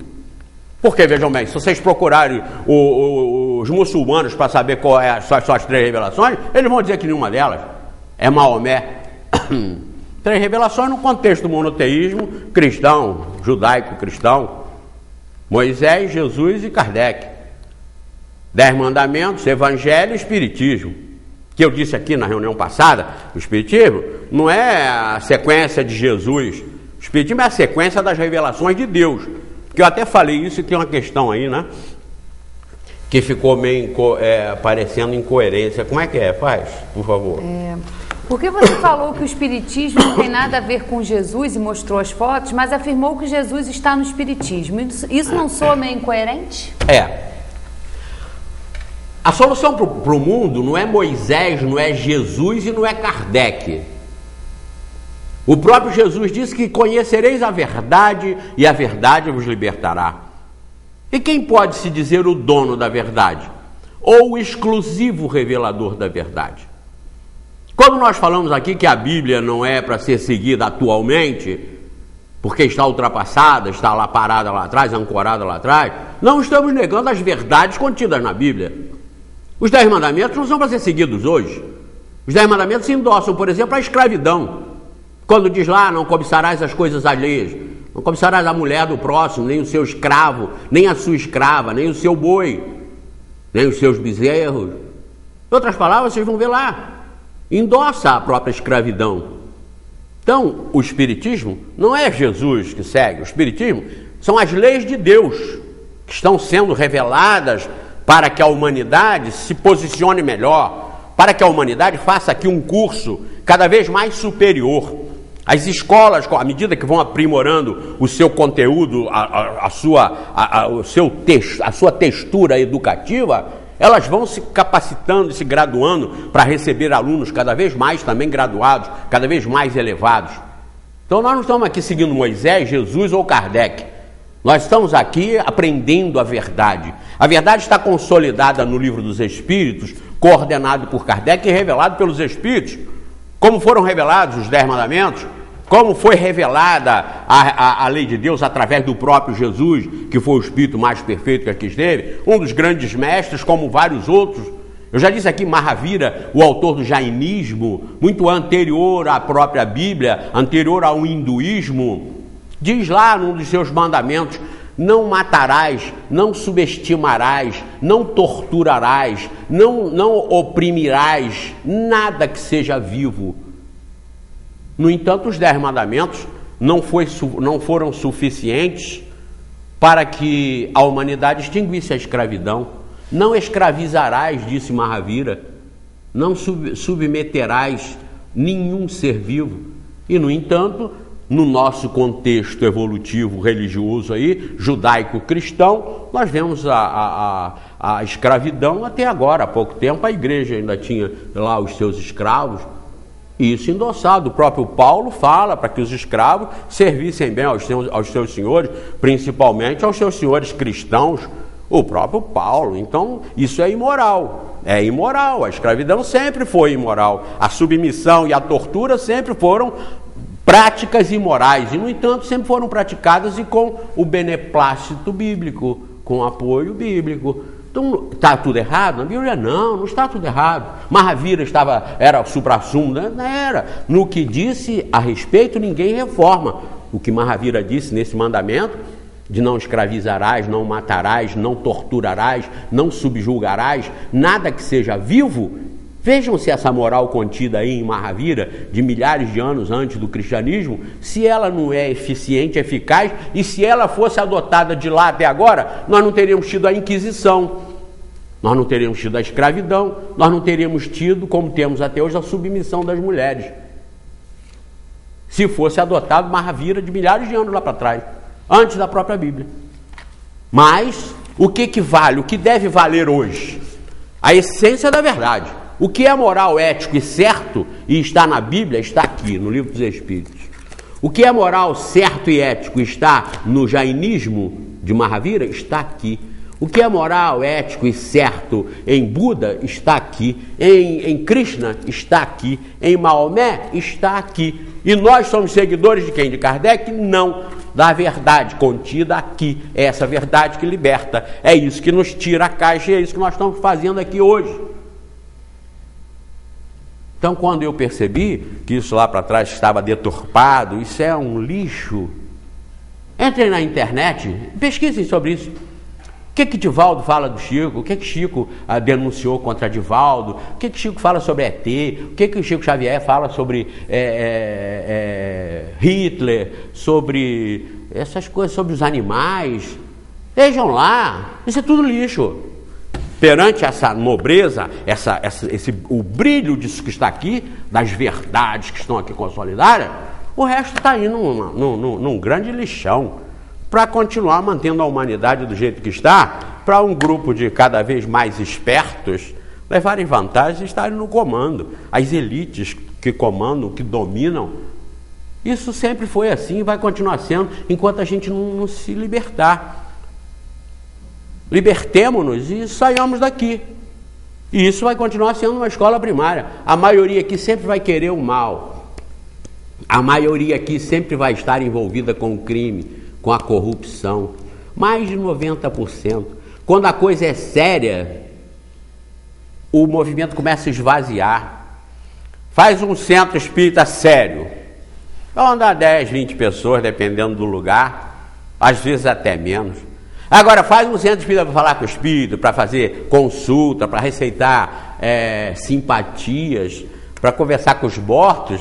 Porque, vejam bem, se vocês procurarem os muçulmanos para saber qual é são as 3 revelações, eles vão dizer que nenhuma delas é Maomé. 3 revelações no contexto do monoteísmo cristão, judaico-cristão. Moisés, Jesus e Kardec. 10 mandamentos, evangelho e espiritismo. Que eu disse aqui na reunião passada, o espiritismo não é a sequência de Jesus. O espiritismo é a sequência das revelações de Deus. Que eu até falei isso e tem uma questão aí, né? Que ficou meio parecendo incoerência. Como é que é? Faz, por favor. Porque você falou que o espiritismo não tem nada a ver com Jesus e mostrou as fotos, mas afirmou que Jesus está no espiritismo. Isso não soa meio incoerente? A solução para o mundo não é Moisés, não é Jesus e não é Kardec. O próprio Jesus disse que conhecereis a verdade e a verdade vos libertará. E quem pode se dizer o dono da verdade? Ou o exclusivo revelador da verdade? Como nós falamos aqui que a Bíblia não é para ser seguida atualmente, porque está ultrapassada, está lá parada lá atrás, ancorada lá atrás, não estamos negando as verdades contidas na Bíblia. Os 10 mandamentos não são para ser seguidos hoje. Os 10 mandamentos endossam, por exemplo, a escravidão. Quando diz lá, não cobiçarás as coisas alheias, não cobiçarás a mulher do próximo, nem o seu escravo, nem a sua escrava, nem o seu boi, nem os seus bezerros. Em outras palavras, vocês vão ver lá, endossa a própria escravidão. Então, o Espiritismo não é Jesus que segue, o Espiritismo são as leis de Deus que estão sendo reveladas para que a humanidade se posicione melhor, para que a humanidade faça aqui um curso cada vez mais superior. As escolas, à medida que vão aprimorando o seu conteúdo, a sua textura educativa, elas vão se capacitando e se graduando para receber alunos cada vez mais também graduados, cada vez mais elevados. Então nós não estamos aqui seguindo Moisés, Jesus ou Kardec. Nós estamos aqui aprendendo a verdade. A verdade está consolidada no Livro dos Espíritos, coordenado por Kardec e revelado pelos Espíritos. Como foram revelados os 10 mandamentos, como foi revelada a lei de Deus através do próprio Jesus, que foi o Espírito mais perfeito que aqui esteve, um dos grandes mestres, como vários outros. Eu já disse aqui, Mahavira, o autor do jainismo, muito anterior à própria Bíblia, anterior ao hinduísmo, diz lá num dos seus mandamentos: não matarás, não subestimarás, não torturarás, não oprimirás nada que seja vivo. No entanto, os 10 mandamentos não foram suficientes para que a humanidade extinguisse a escravidão. Não escravizarás, disse Mahavira, não submeterás nenhum ser vivo. E, no entanto, no nosso contexto evolutivo religioso aí, judaico-cristão, nós vemos a escravidão até agora. Há pouco tempo a igreja ainda tinha lá os seus escravos, e isso endossado. O próprio Paulo fala para que os escravos servissem bem aos seus senhores, principalmente aos seus senhores cristãos, o próprio Paulo. Então isso é imoral, a escravidão sempre foi imoral, a submissão e a tortura sempre foram práticas imorais, e no entanto sempre foram praticadas e com o beneplácito bíblico, com o apoio bíblico. Então está tudo errado? Na Bíblia não está tudo errado. Mahavira era o suprassumo, não era. No que disse a respeito, ninguém reforma. O que Mahavira disse nesse mandamento, de não escravizarás, não matarás, não torturarás, não subjulgarás, nada que seja vivo. Vejam se essa moral contida aí em Mahavira, de milhares de anos antes do cristianismo, se ela não é eficiente, eficaz, e se ela fosse adotada de lá até agora, nós não teríamos tido a Inquisição, nós não teríamos tido a escravidão, nós não teríamos tido, como temos até hoje, a submissão das mulheres. Se fosse adotado Mahavira de milhares de anos lá para trás, antes da própria Bíblia. Mas, o que vale, o que deve valer hoje? A essência da verdade. O que é moral, ético e certo, e está na Bíblia, está aqui, no Livro dos Espíritos. O que é moral, certo e ético está no jainismo de Mahavira, está aqui. O que é moral, ético e certo em Buda, está aqui. Em Krishna, está aqui. Em Maomé, está aqui. E nós somos seguidores de quem? De Kardec? Não. Da verdade contida aqui. É essa verdade que liberta. É isso que nos tira a caixa e é isso que nós estamos fazendo aqui hoje. Então, quando eu percebi que isso lá para trás estava deturpado, isso é um lixo, entrem na internet, pesquisem sobre isso. O que Divaldo fala do Chico? O que Chico denunciou contra Divaldo? O que Chico fala sobre ET? O que Chico Xavier fala sobre Hitler? Sobre essas coisas, sobre os animais? Vejam lá, isso é tudo lixo. Perante essa nobreza, o brilho disso que está aqui, das verdades que estão aqui consolidadas, o resto está aí num grande lixão, para continuar mantendo a humanidade do jeito que está, para um grupo de cada vez mais espertos levarem vantagem e estarem no comando. As elites que comandam, que dominam, Isso sempre foi assim e vai continuar sendo enquanto a gente não se libertar. Libertemo-nos e saiamos daqui. E isso vai continuar sendo uma escola primária. A maioria aqui sempre vai querer o mal. A maioria aqui sempre vai estar envolvida com o crime, com a corrupção. Mais de 90%. Quando a coisa é séria, o movimento começa a esvaziar. Faz um centro espírita sério. Vão andar 10, 20 pessoas, dependendo do lugar. Às vezes até menos. Agora, faz um centro espírita para falar com o espírito, para fazer consulta, para receitar simpatias, para conversar com os mortos,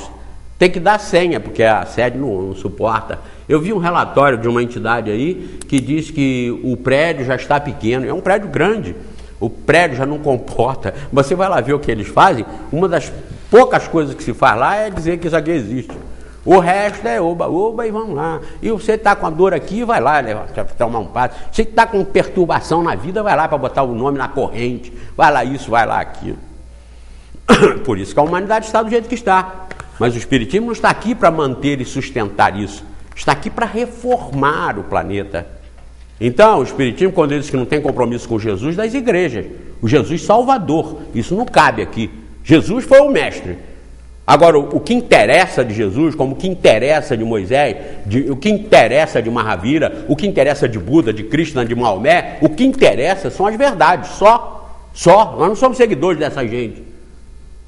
tem que dar senha, porque a sede não suporta. Eu vi um relatório de uma entidade aí que diz que o prédio já está pequeno, é um prédio grande, o prédio já não comporta. Você vai lá ver o que eles fazem, uma das poucas coisas que se faz lá é dizer que isso aqui existe. O resto é oba e vamos lá. E você está com a dor aqui, vai lá tomar um passo. Você está com perturbação na vida, vai lá para botar o nome na corrente. Vai lá isso, vai lá aquilo. Por isso que a humanidade está do jeito que está. Mas o Espiritismo não está aqui para manter e sustentar isso. Está aqui para reformar o planeta. Então, o Espiritismo, quando ele diz que não tem compromisso com Jesus, das igrejas. O Jesus Salvador. Isso não cabe aqui. Jesus foi o mestre. Agora, o que interessa de Jesus, como o que interessa de Moisés, o que interessa de Mahavira, o que interessa de Buda, de Krishna, de Maomé, o que interessa são as verdades, só. Nós não somos seguidores dessa gente.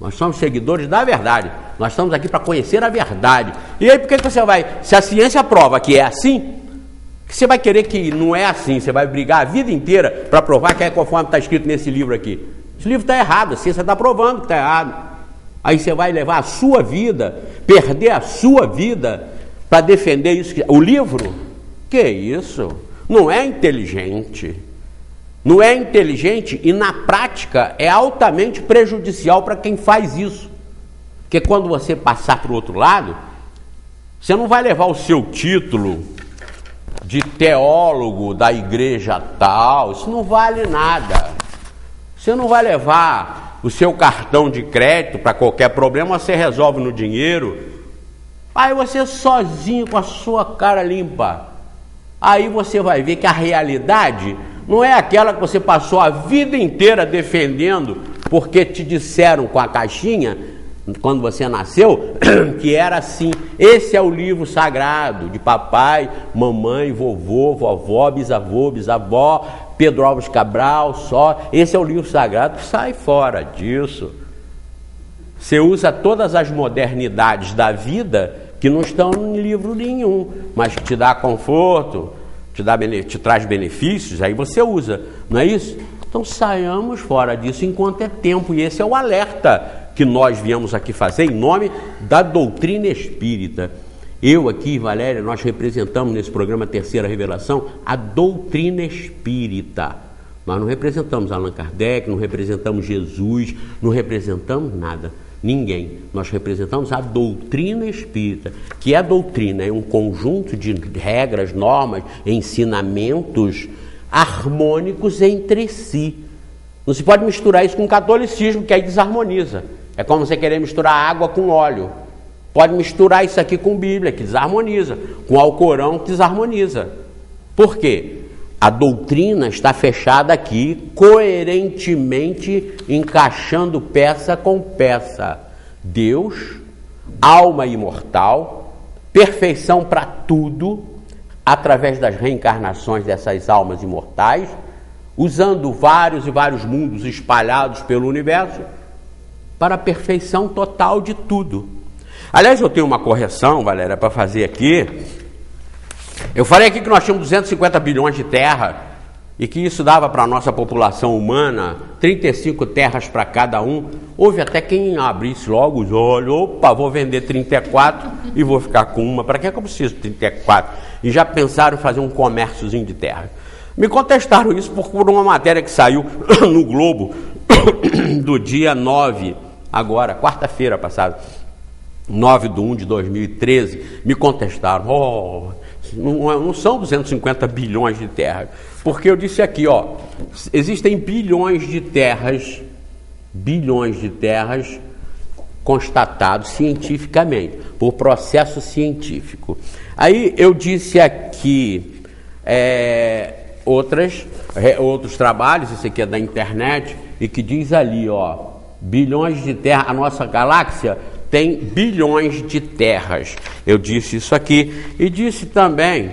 Nós somos seguidores da verdade. Nós estamos aqui para conhecer a verdade. E aí, por que você vai... Se a ciência prova que é assim, você vai querer que não é assim. Você vai brigar a vida inteira para provar que é conforme está escrito nesse livro aqui. Esse livro está errado, a ciência está provando que está errado. Aí você vai levar a sua vida, perder a sua vida para defender isso. O livro? Que isso? Não é inteligente. Não é inteligente e na prática é altamente prejudicial para quem faz isso. Porque quando você passar para o outro lado, você não vai levar o seu título de teólogo da igreja tal, isso não vale nada. Você não vai levar o seu cartão de crédito para qualquer problema, você resolve no dinheiro. Aí você sozinho com a sua cara limpa. Aí você vai ver que a realidade não é aquela que você passou a vida inteira defendendo, porque te disseram com a caixinha, quando você nasceu, que era assim. Esse é o livro sagrado de papai, mamãe, vovô, vovó, bisavô, bisavó, Pedro Álvares Cabral, só. Esse é o livro sagrado. Sai fora disso. Você usa todas as modernidades da vida que não estão em livro nenhum, mas que te dá conforto, te traz benefícios, aí você usa, não é isso? Então saiamos fora disso enquanto é tempo, e esse é o alerta que nós viemos aqui fazer em nome da doutrina espírita. Eu aqui, Valéria, nós representamos nesse programa Terceira Revelação a doutrina espírita. Nós não representamos Allan Kardec, não representamos Jesus, não representamos nada, ninguém. Nós representamos a doutrina espírita, que é a doutrina, é um conjunto de regras, normas, ensinamentos harmônicos entre si. Não se pode misturar isso com o catolicismo, que aí desarmoniza. É como você querer misturar água com óleo. Pode misturar isso aqui com Bíblia, que desarmoniza, com Alcorão, que desarmoniza. Por quê? A doutrina está fechada aqui, coerentemente encaixando peça com peça. Deus, alma imortal, perfeição para tudo, através das reencarnações dessas almas imortais, usando vários e vários mundos espalhados pelo universo, para a perfeição total de tudo. Aliás, eu tenho uma correção, Valéria, para fazer aqui. Eu falei aqui que nós tínhamos 250 bilhões de terra e que isso dava para a nossa população humana 35 terras para cada um. Houve até quem abrisse logo os olhos, opa, vou vender 34 e vou ficar com uma. Para que eu preciso de 34? E já pensaram em fazer um comérciozinho de terra. Me contestaram isso por uma matéria que saiu no Globo do dia 9, agora, quarta-feira passada, 9/1/2013, me contestaram, não são 250 bilhões de terras, porque eu disse aqui, existem bilhões de terras constatado cientificamente, por processo científico. Aí eu disse aqui outros trabalhos, isso aqui é da internet, e que diz ali, ó, bilhões de terras, a nossa galáxia tem bilhões de terras. Eu disse isso aqui, e disse também,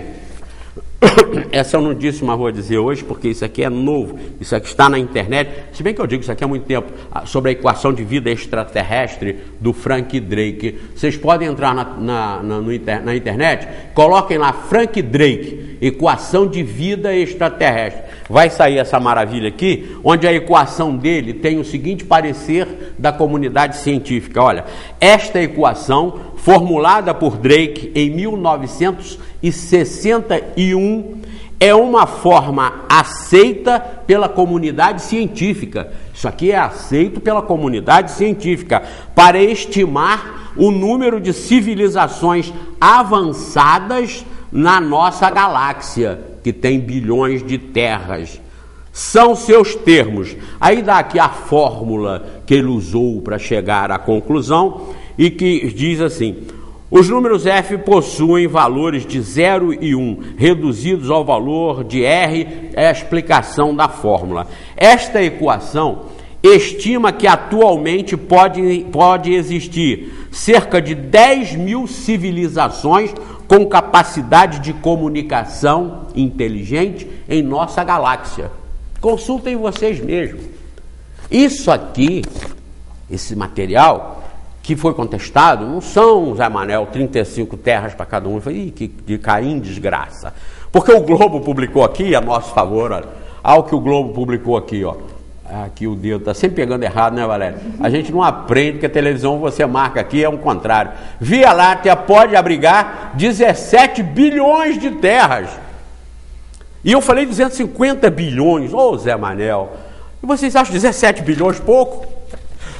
essa eu não disse, mas vou dizer hoje, porque isso aqui é novo, isso aqui está na internet, se bem que eu digo isso aqui há muito tempo, sobre a equação de vida extraterrestre do Frank Drake. Vocês podem entrar na internet, coloquem lá Frank Drake, equação de vida extraterrestre. Vai sair essa maravilha aqui, onde a equação dele tem o seguinte parecer da comunidade científica. Olha, esta equação, formulada por Drake em 1961, é uma forma aceita pela comunidade científica. Isso aqui é aceito pela comunidade científica para estimar o número de civilizações avançadas na nossa galáxia, que tem bilhões de terras. São seus termos. Aí dá aqui a fórmula que ele usou para chegar à conclusão, e que diz assim: os números F possuem valores de 0 e 1, reduzidos ao valor de R, é a explicação da fórmula. Esta equação estima que atualmente pode existir cerca de 10 mil civilizações com capacidade de comunicação inteligente em nossa galáxia. Consultem vocês mesmos. Isso aqui, esse material que foi contestado, não são, Zé Manel, 35 terras para cada um. Eu falei, que de cair em desgraça. Porque o Globo publicou aqui, a nosso favor, olha, ao que o Globo publicou aqui, ó. Aqui o dedo está sempre pegando errado, né, Valério? A gente não aprende que a televisão você marca aqui, é um contrário. Via Láctea pode abrigar 17 bilhões de terras. E eu falei 250 bilhões, ô Zé Manel. E vocês acham 17 bilhões pouco?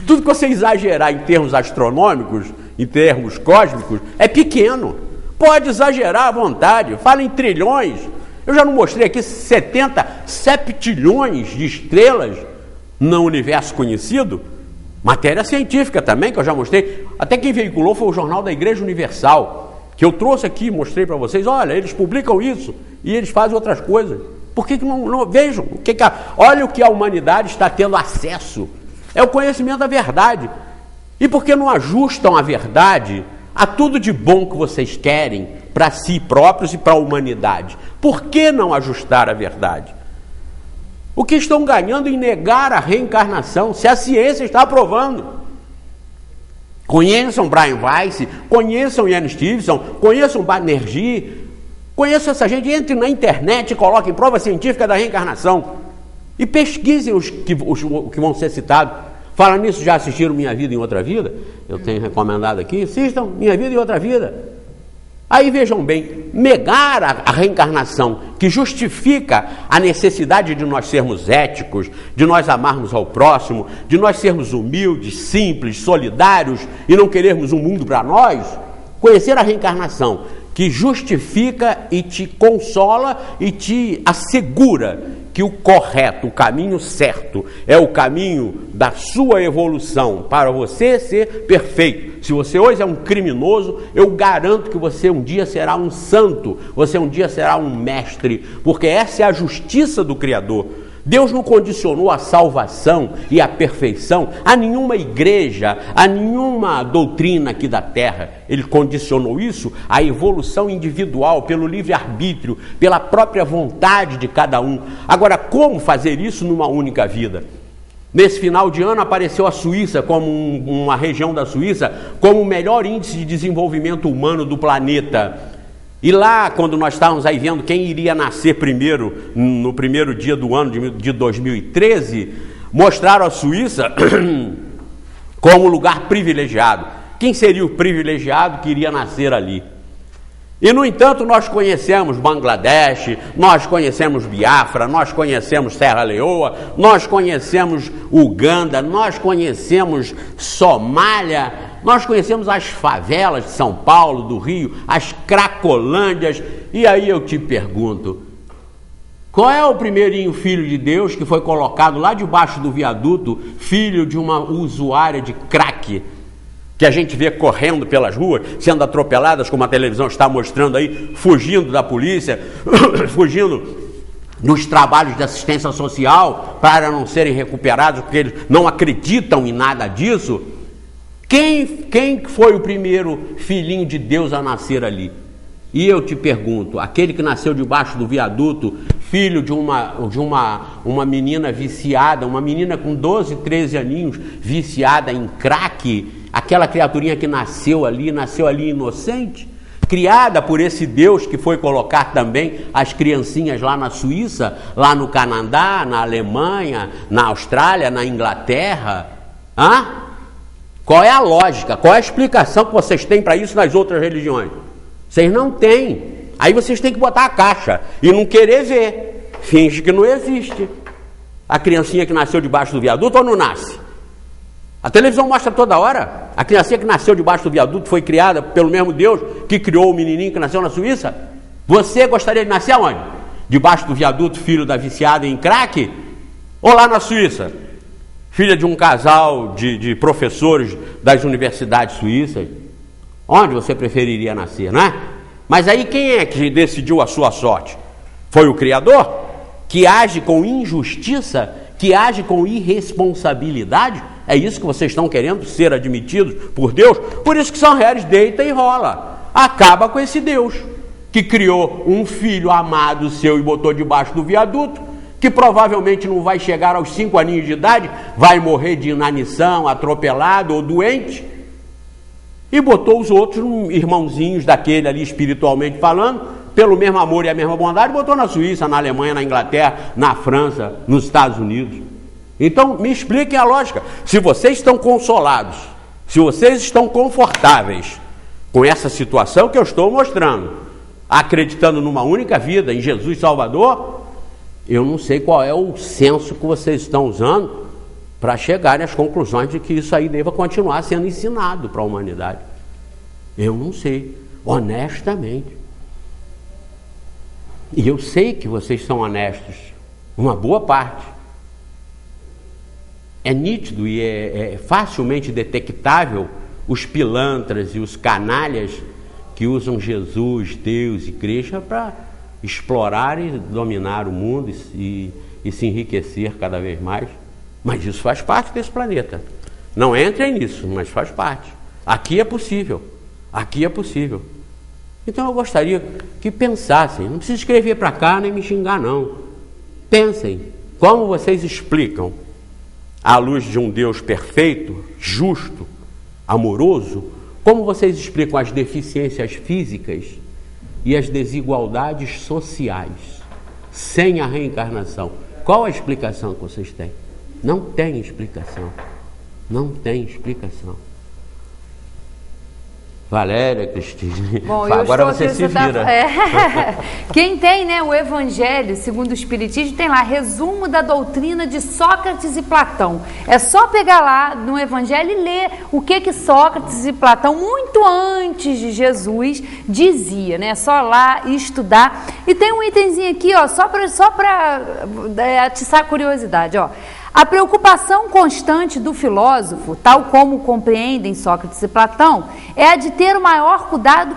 Tudo que você exagerar em termos astronômicos, em termos cósmicos, é pequeno. Pode exagerar à vontade, fala em trilhões. Eu já não mostrei aqui 70 septilhões de estrelas no universo conhecido? Matéria científica também, que eu já mostrei. Até quem veiculou foi o Jornal da Igreja Universal, que eu trouxe aqui e mostrei para vocês. Olha, eles publicam isso e eles fazem outras coisas. Por que não vejam? Olha o que a humanidade está tendo acesso. É o conhecimento da verdade. E por que não ajustam a verdade a tudo de bom que vocês querem para si próprios e para a humanidade? Por que não ajustar a verdade? O que estão ganhando em negar a reencarnação, se a ciência está aprovando? Conheçam Brian Weiss, conheçam Ian Stevenson, conheçam Banerjee, conheçam essa gente, entrem na internet e coloquem prova científica da reencarnação e pesquisem os que vão ser citados. Fala nisso, já assistiram Minha Vida em Outra Vida? Eu tenho recomendado aqui, assistam Minha Vida em Outra Vida. Aí vejam bem, negar a reencarnação, que justifica a necessidade de nós sermos éticos, de nós amarmos ao próximo, de nós sermos humildes, simples, solidários e não querermos um mundo para nós. Conhecer a reencarnação, que justifica e te consola e te assegura que o correto, o caminho certo, é o caminho da sua evolução para você ser perfeito. Se você hoje é um criminoso, eu garanto que você um dia será um santo, você um dia será um mestre, porque essa é a justiça do Criador. Deus não condicionou a salvação e a perfeição a nenhuma igreja, a nenhuma doutrina aqui da terra. Ele condicionou isso à evolução individual, pelo livre-arbítrio, pela própria vontade de cada um. Agora, como fazer isso numa única vida? Nesse final de ano apareceu a Suíça como uma região da Suíça como o melhor índice de desenvolvimento humano do planeta. E lá, quando nós estávamos aí vendo quem iria nascer primeiro, no primeiro dia do ano de 2013, mostraram a Suíça como lugar privilegiado. Quem seria o privilegiado que iria nascer ali? E, no entanto, nós conhecemos Bangladesh, nós conhecemos Biafra, nós conhecemos Serra Leoa, nós conhecemos Uganda, nós conhecemos Somália, nós conhecemos as favelas de São Paulo, do Rio, as Cracolândias. E aí eu te pergunto, qual é o primeirinho filho de Deus que foi colocado lá debaixo do viaduto, filho de uma usuária de crack? que a gente vê correndo pelas ruas, sendo atropeladas, como a televisão está mostrando aí, fugindo da polícia, fugindo dos trabalhos de assistência social para não serem recuperados, porque eles não acreditam em nada disso. Quem foi o primeiro filhinho de Deus a nascer ali? E eu te pergunto, aquele que nasceu debaixo do viaduto, filho de uma menina viciada, uma menina com 12, 13 aninhos, viciada em crack, aquela criaturinha que nasceu ali inocente, criada por esse Deus que foi colocar também as criancinhas lá na Suíça, lá no Canadá, na Alemanha, na Austrália, na Inglaterra. Qual é a lógica, qual é a explicação que vocês têm para isso nas outras religiões? Vocês não têm. Aí vocês têm que botar a caixa e não querer ver. Finge que não existe. A criancinha que nasceu debaixo do viaduto ou não nasce? A televisão mostra toda hora. A criancinha que nasceu debaixo do viaduto foi criada pelo mesmo Deus que criou o menininho que nasceu na Suíça. Você gostaria de nascer aonde? Debaixo do viaduto, filho da viciada em crack? Ou lá na Suíça? Filha de um casal de professores das universidades suíças? Onde você preferiria nascer, não é? Mas aí quem é que decidiu a sua sorte? Foi o Criador? Que age com injustiça? Que age com irresponsabilidade? É isso que vocês estão querendo ser admitidos por Deus? Por isso que São Harris deita e rola. Acaba com esse Deus que criou um filho amado seu e botou debaixo do viaduto, que provavelmente não vai chegar aos 5 aninhos de idade, vai morrer de inanição, atropelado ou doente, e botou os outros irmãozinhos daquele ali, espiritualmente falando, pelo mesmo amor e a mesma bondade, botou na Suíça, na Alemanha, na Inglaterra, na França, nos Estados Unidos. Então, me expliquem a lógica. Se vocês estão consolados, se vocês estão confortáveis com essa situação que eu estou mostrando, acreditando numa única vida, em Jesus Salvador, eu não sei qual é o senso que vocês estão usando para chegarem às conclusões de que isso aí deva continuar sendo ensinado para a humanidade. Eu não sei, honestamente. E eu sei que vocês são honestos, uma boa parte. É nítido e é facilmente detectável os pilantras e os canalhas que usam Jesus, Deus e igreja para explorar e dominar o mundo e se enriquecer cada vez mais. Mas isso faz parte desse planeta. Não entrem nisso, mas faz parte. Aqui é possível. Aqui é possível. Então eu gostaria que pensassem. Não precisa escrever para cá nem me xingar, não. Pensem. Como vocês explicam, à luz de um Deus perfeito, justo, amoroso, como vocês explicam as deficiências físicas e as desigualdades sociais sem a reencarnação? Qual a explicação que vocês têm? Não tem explicação. Não tem explicação. Valéria, Cristina, bom, agora você se vira. Quem tem, né, o Evangelho, segundo o Espiritismo, tem lá, resumo da doutrina de Sócrates e Platão. É só pegar lá no Evangelho e ler o que Sócrates e Platão, muito antes de Jesus, dizia, né? É só lá estudar. E tem um itemzinho aqui, ó, só para atiçar a curiosidade, ó. A preocupação constante do filósofo, tal como compreendem Sócrates e Platão, é a de ter o maior cuidado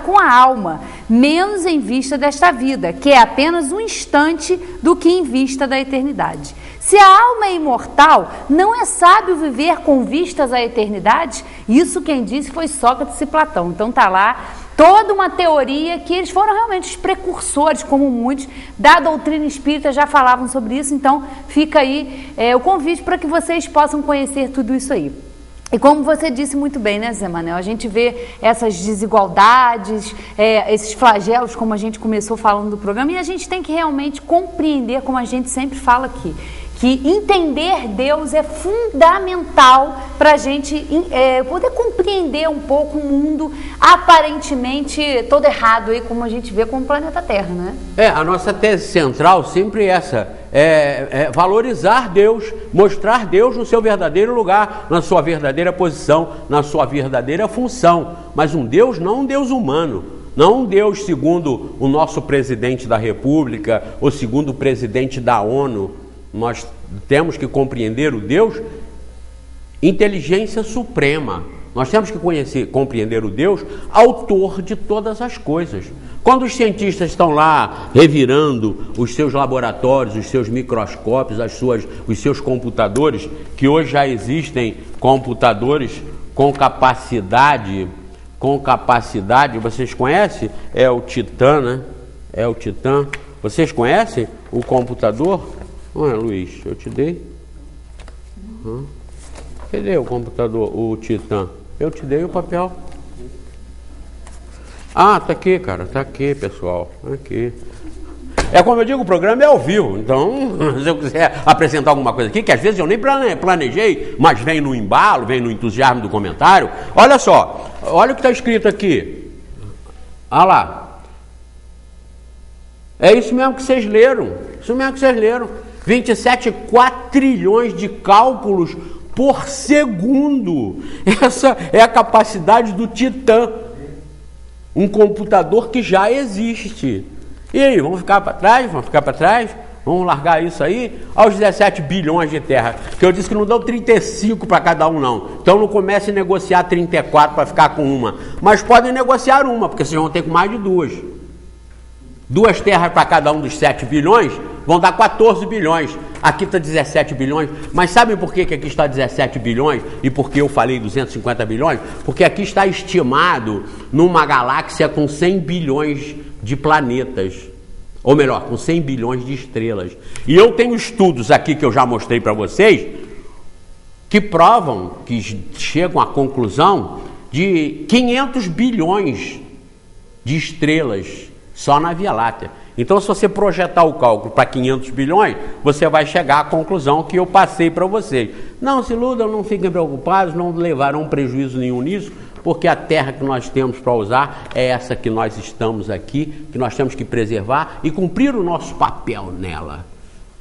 com a alma, menos em vista desta vida, que é apenas um instante do que em vista da eternidade. Se a alma é imortal, não é sábio viver com vistas à eternidade? Isso quem disse foi Sócrates e Platão. Então está lá toda uma teoria que eles foram realmente os precursores, como muitos, da doutrina espírita já falavam sobre isso. Então fica aí o convite para que vocês possam conhecer tudo isso aí. E como você disse muito bem, né, Zé Manel, a gente vê essas desigualdades, esses flagelos, como a gente começou falando do programa, e a gente tem que realmente compreender, como a gente sempre fala aqui, que entender Deus é fundamental para a gente poder compreender um pouco o mundo aparentemente todo errado, aí, como a gente vê com o planeta Terra, né? A nossa tese central sempre é essa, valorizar Deus, mostrar Deus no seu verdadeiro lugar, na sua verdadeira posição, na sua verdadeira função, mas um Deus não um Deus humano, não um Deus segundo o nosso presidente da República ou segundo o presidente da ONU. Nós temos que compreender o Deus inteligência suprema, Nós temos que compreender o Deus autor de todas as coisas. Quando os cientistas estão lá revirando os seus laboratórios, os seus microscópios, os seus computadores, que hoje já existem computadores com capacidade, vocês conhecem? É o Titan, né? É o Titan. Vocês conhecem o computador? Olha, Luiz, eu te dei. Cadê o computador, o Titan? Eu te dei o papel. Ah, tá aqui, cara, tá aqui, pessoal. Aqui. É como eu digo, o programa é ao vivo. Então, se eu quiser apresentar alguma coisa aqui, que às vezes eu nem planejei, mas vem no embalo, vem no entusiasmo do comentário. Olha só, olha o que está escrito aqui. Olha lá. É isso mesmo que vocês leram. Isso mesmo que vocês leram. 27 quatrilhões de cálculos por segundo. Essa é a capacidade do Titan. Um computador que já existe. E aí, vamos ficar para trás? Vamos largar isso aí? Aos 17 bilhões de terra. Que eu disse que não dão 35 para cada um, não. Então não comece a negociar 34 para ficar com uma. Mas podem negociar uma, porque vocês vão ter com mais de duas. Duas terras para cada um dos 7 bilhões vão dar 14 bilhões. Aqui está 17 bilhões. Mas sabem por que aqui está 17 bilhões? E por que eu falei 250 bilhões? Porque aqui está estimado numa galáxia com 100 bilhões de planetas. Ou melhor, com 100 bilhões de estrelas. E eu tenho estudos aqui que eu já mostrei para vocês que provam, que chegam à conclusão de 500 bilhões de estrelas só na Via Láctea. Então, se você projetar o cálculo para 500 bilhões, você vai chegar à conclusão que eu passei para vocês. Não se iludam, não fiquem preocupados, não levarão prejuízo nenhum nisso, porque a terra que nós temos para usar é essa que nós estamos aqui, que nós temos que preservar e cumprir o nosso papel nela,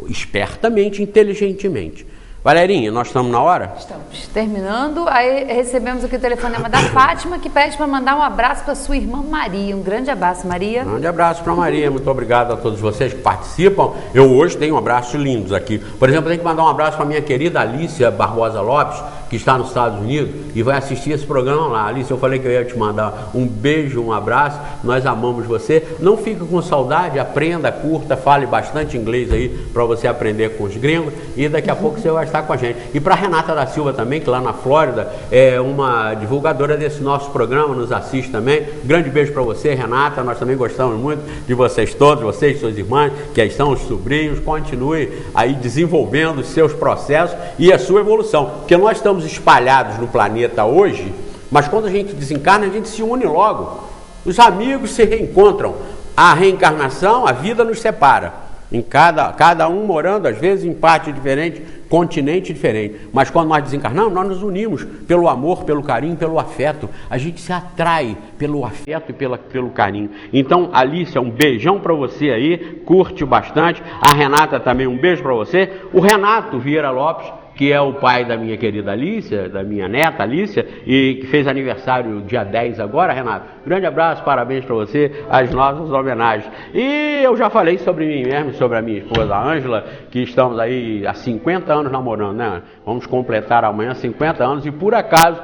espertamente, inteligentemente. Valerinha, nós estamos na hora? Estamos terminando. Aí recebemos aqui o telefonema da Fátima, que pede para mandar um abraço para sua irmã Maria. Um grande abraço, Maria. Um grande abraço para Maria. Muito obrigado a todos vocês que participam. Eu hoje tenho abraços lindos aqui. Por exemplo, eu tenho que mandar um abraço para minha querida Alicia Barbosa Lopes, que está nos Estados Unidos e vai assistir esse programa lá. Alicia, eu falei que eu ia te mandar um beijo, um abraço. Nós amamos você. Não fique com saudade, aprenda, curta, fale bastante inglês aí para você aprender com os gringos e daqui a pouco você vai estar com a gente. E para Renata da Silva também, que lá na Flórida é uma divulgadora desse nosso programa, nos assiste também. Grande beijo para você, Renata. Nós também gostamos muito de vocês todos, vocês, suas irmãs, que aí estão os sobrinhos. Continue aí desenvolvendo os seus processos e a sua evolução, porque nós estamos espalhados no planeta hoje, mas quando a gente desencarna, a gente se une logo. Os amigos se reencontram. A reencarnação, a vida nos separa. Em cada um morando, às vezes, em parte diferente, continente diferente. Mas quando nós desencarnamos, nós nos unimos pelo amor, pelo carinho, pelo afeto. A gente se atrai pelo afeto e pelo carinho. Então, Alicia, um beijão para você aí, curte bastante. A Renata também, um beijo para você. O Renato Vieira Lopes, que é o pai da minha querida Alicia, da minha neta Alicia, e que fez aniversário dia 10 agora, Renato. Grande abraço, parabéns para você, as nossas homenagens. E eu já falei sobre mim mesmo, sobre a minha esposa Ângela, que estamos aí há 50 anos namorando, né? Vamos completar amanhã 50 anos e por acaso,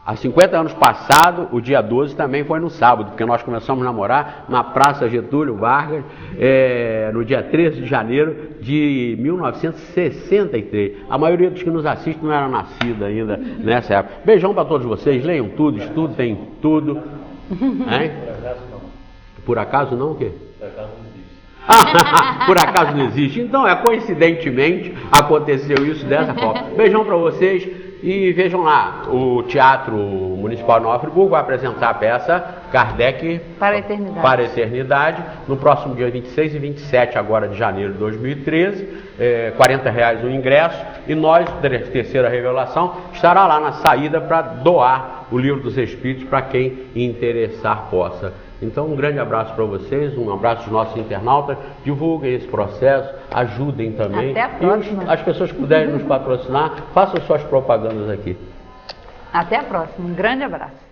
há 50 anos passado, o dia 12 também foi no sábado, porque nós começamos a namorar na Praça Getúlio Vargas, no dia 13 de janeiro de 1963. A maioria dos que nos assistem não era nascida ainda nessa época. Beijão para todos vocês, leiam tudo, estudem tudo. Hein? Por acaso não o quê? Por acaso não existe. Por acaso não existe. Então, coincidentemente, aconteceu isso dessa forma. Beijão para vocês. E vejam lá, o Teatro Municipal de Nova Friburgo vai apresentar a peça Kardec para a Eternidade. Para a Eternidade, no próximo dia 26 e 27 agora de janeiro de 2013, R$40 o ingresso, e nós, terceira revelação, estará lá na saída para doar o Livro dos Espíritos para quem interessar possa. Então, um grande abraço para vocês, um abraço dos nossos internautas, divulguem esse processo, ajudem também. Até a próxima. E as pessoas que puderem nos patrocinar, façam suas propagandas aqui. Até a próxima, um grande abraço.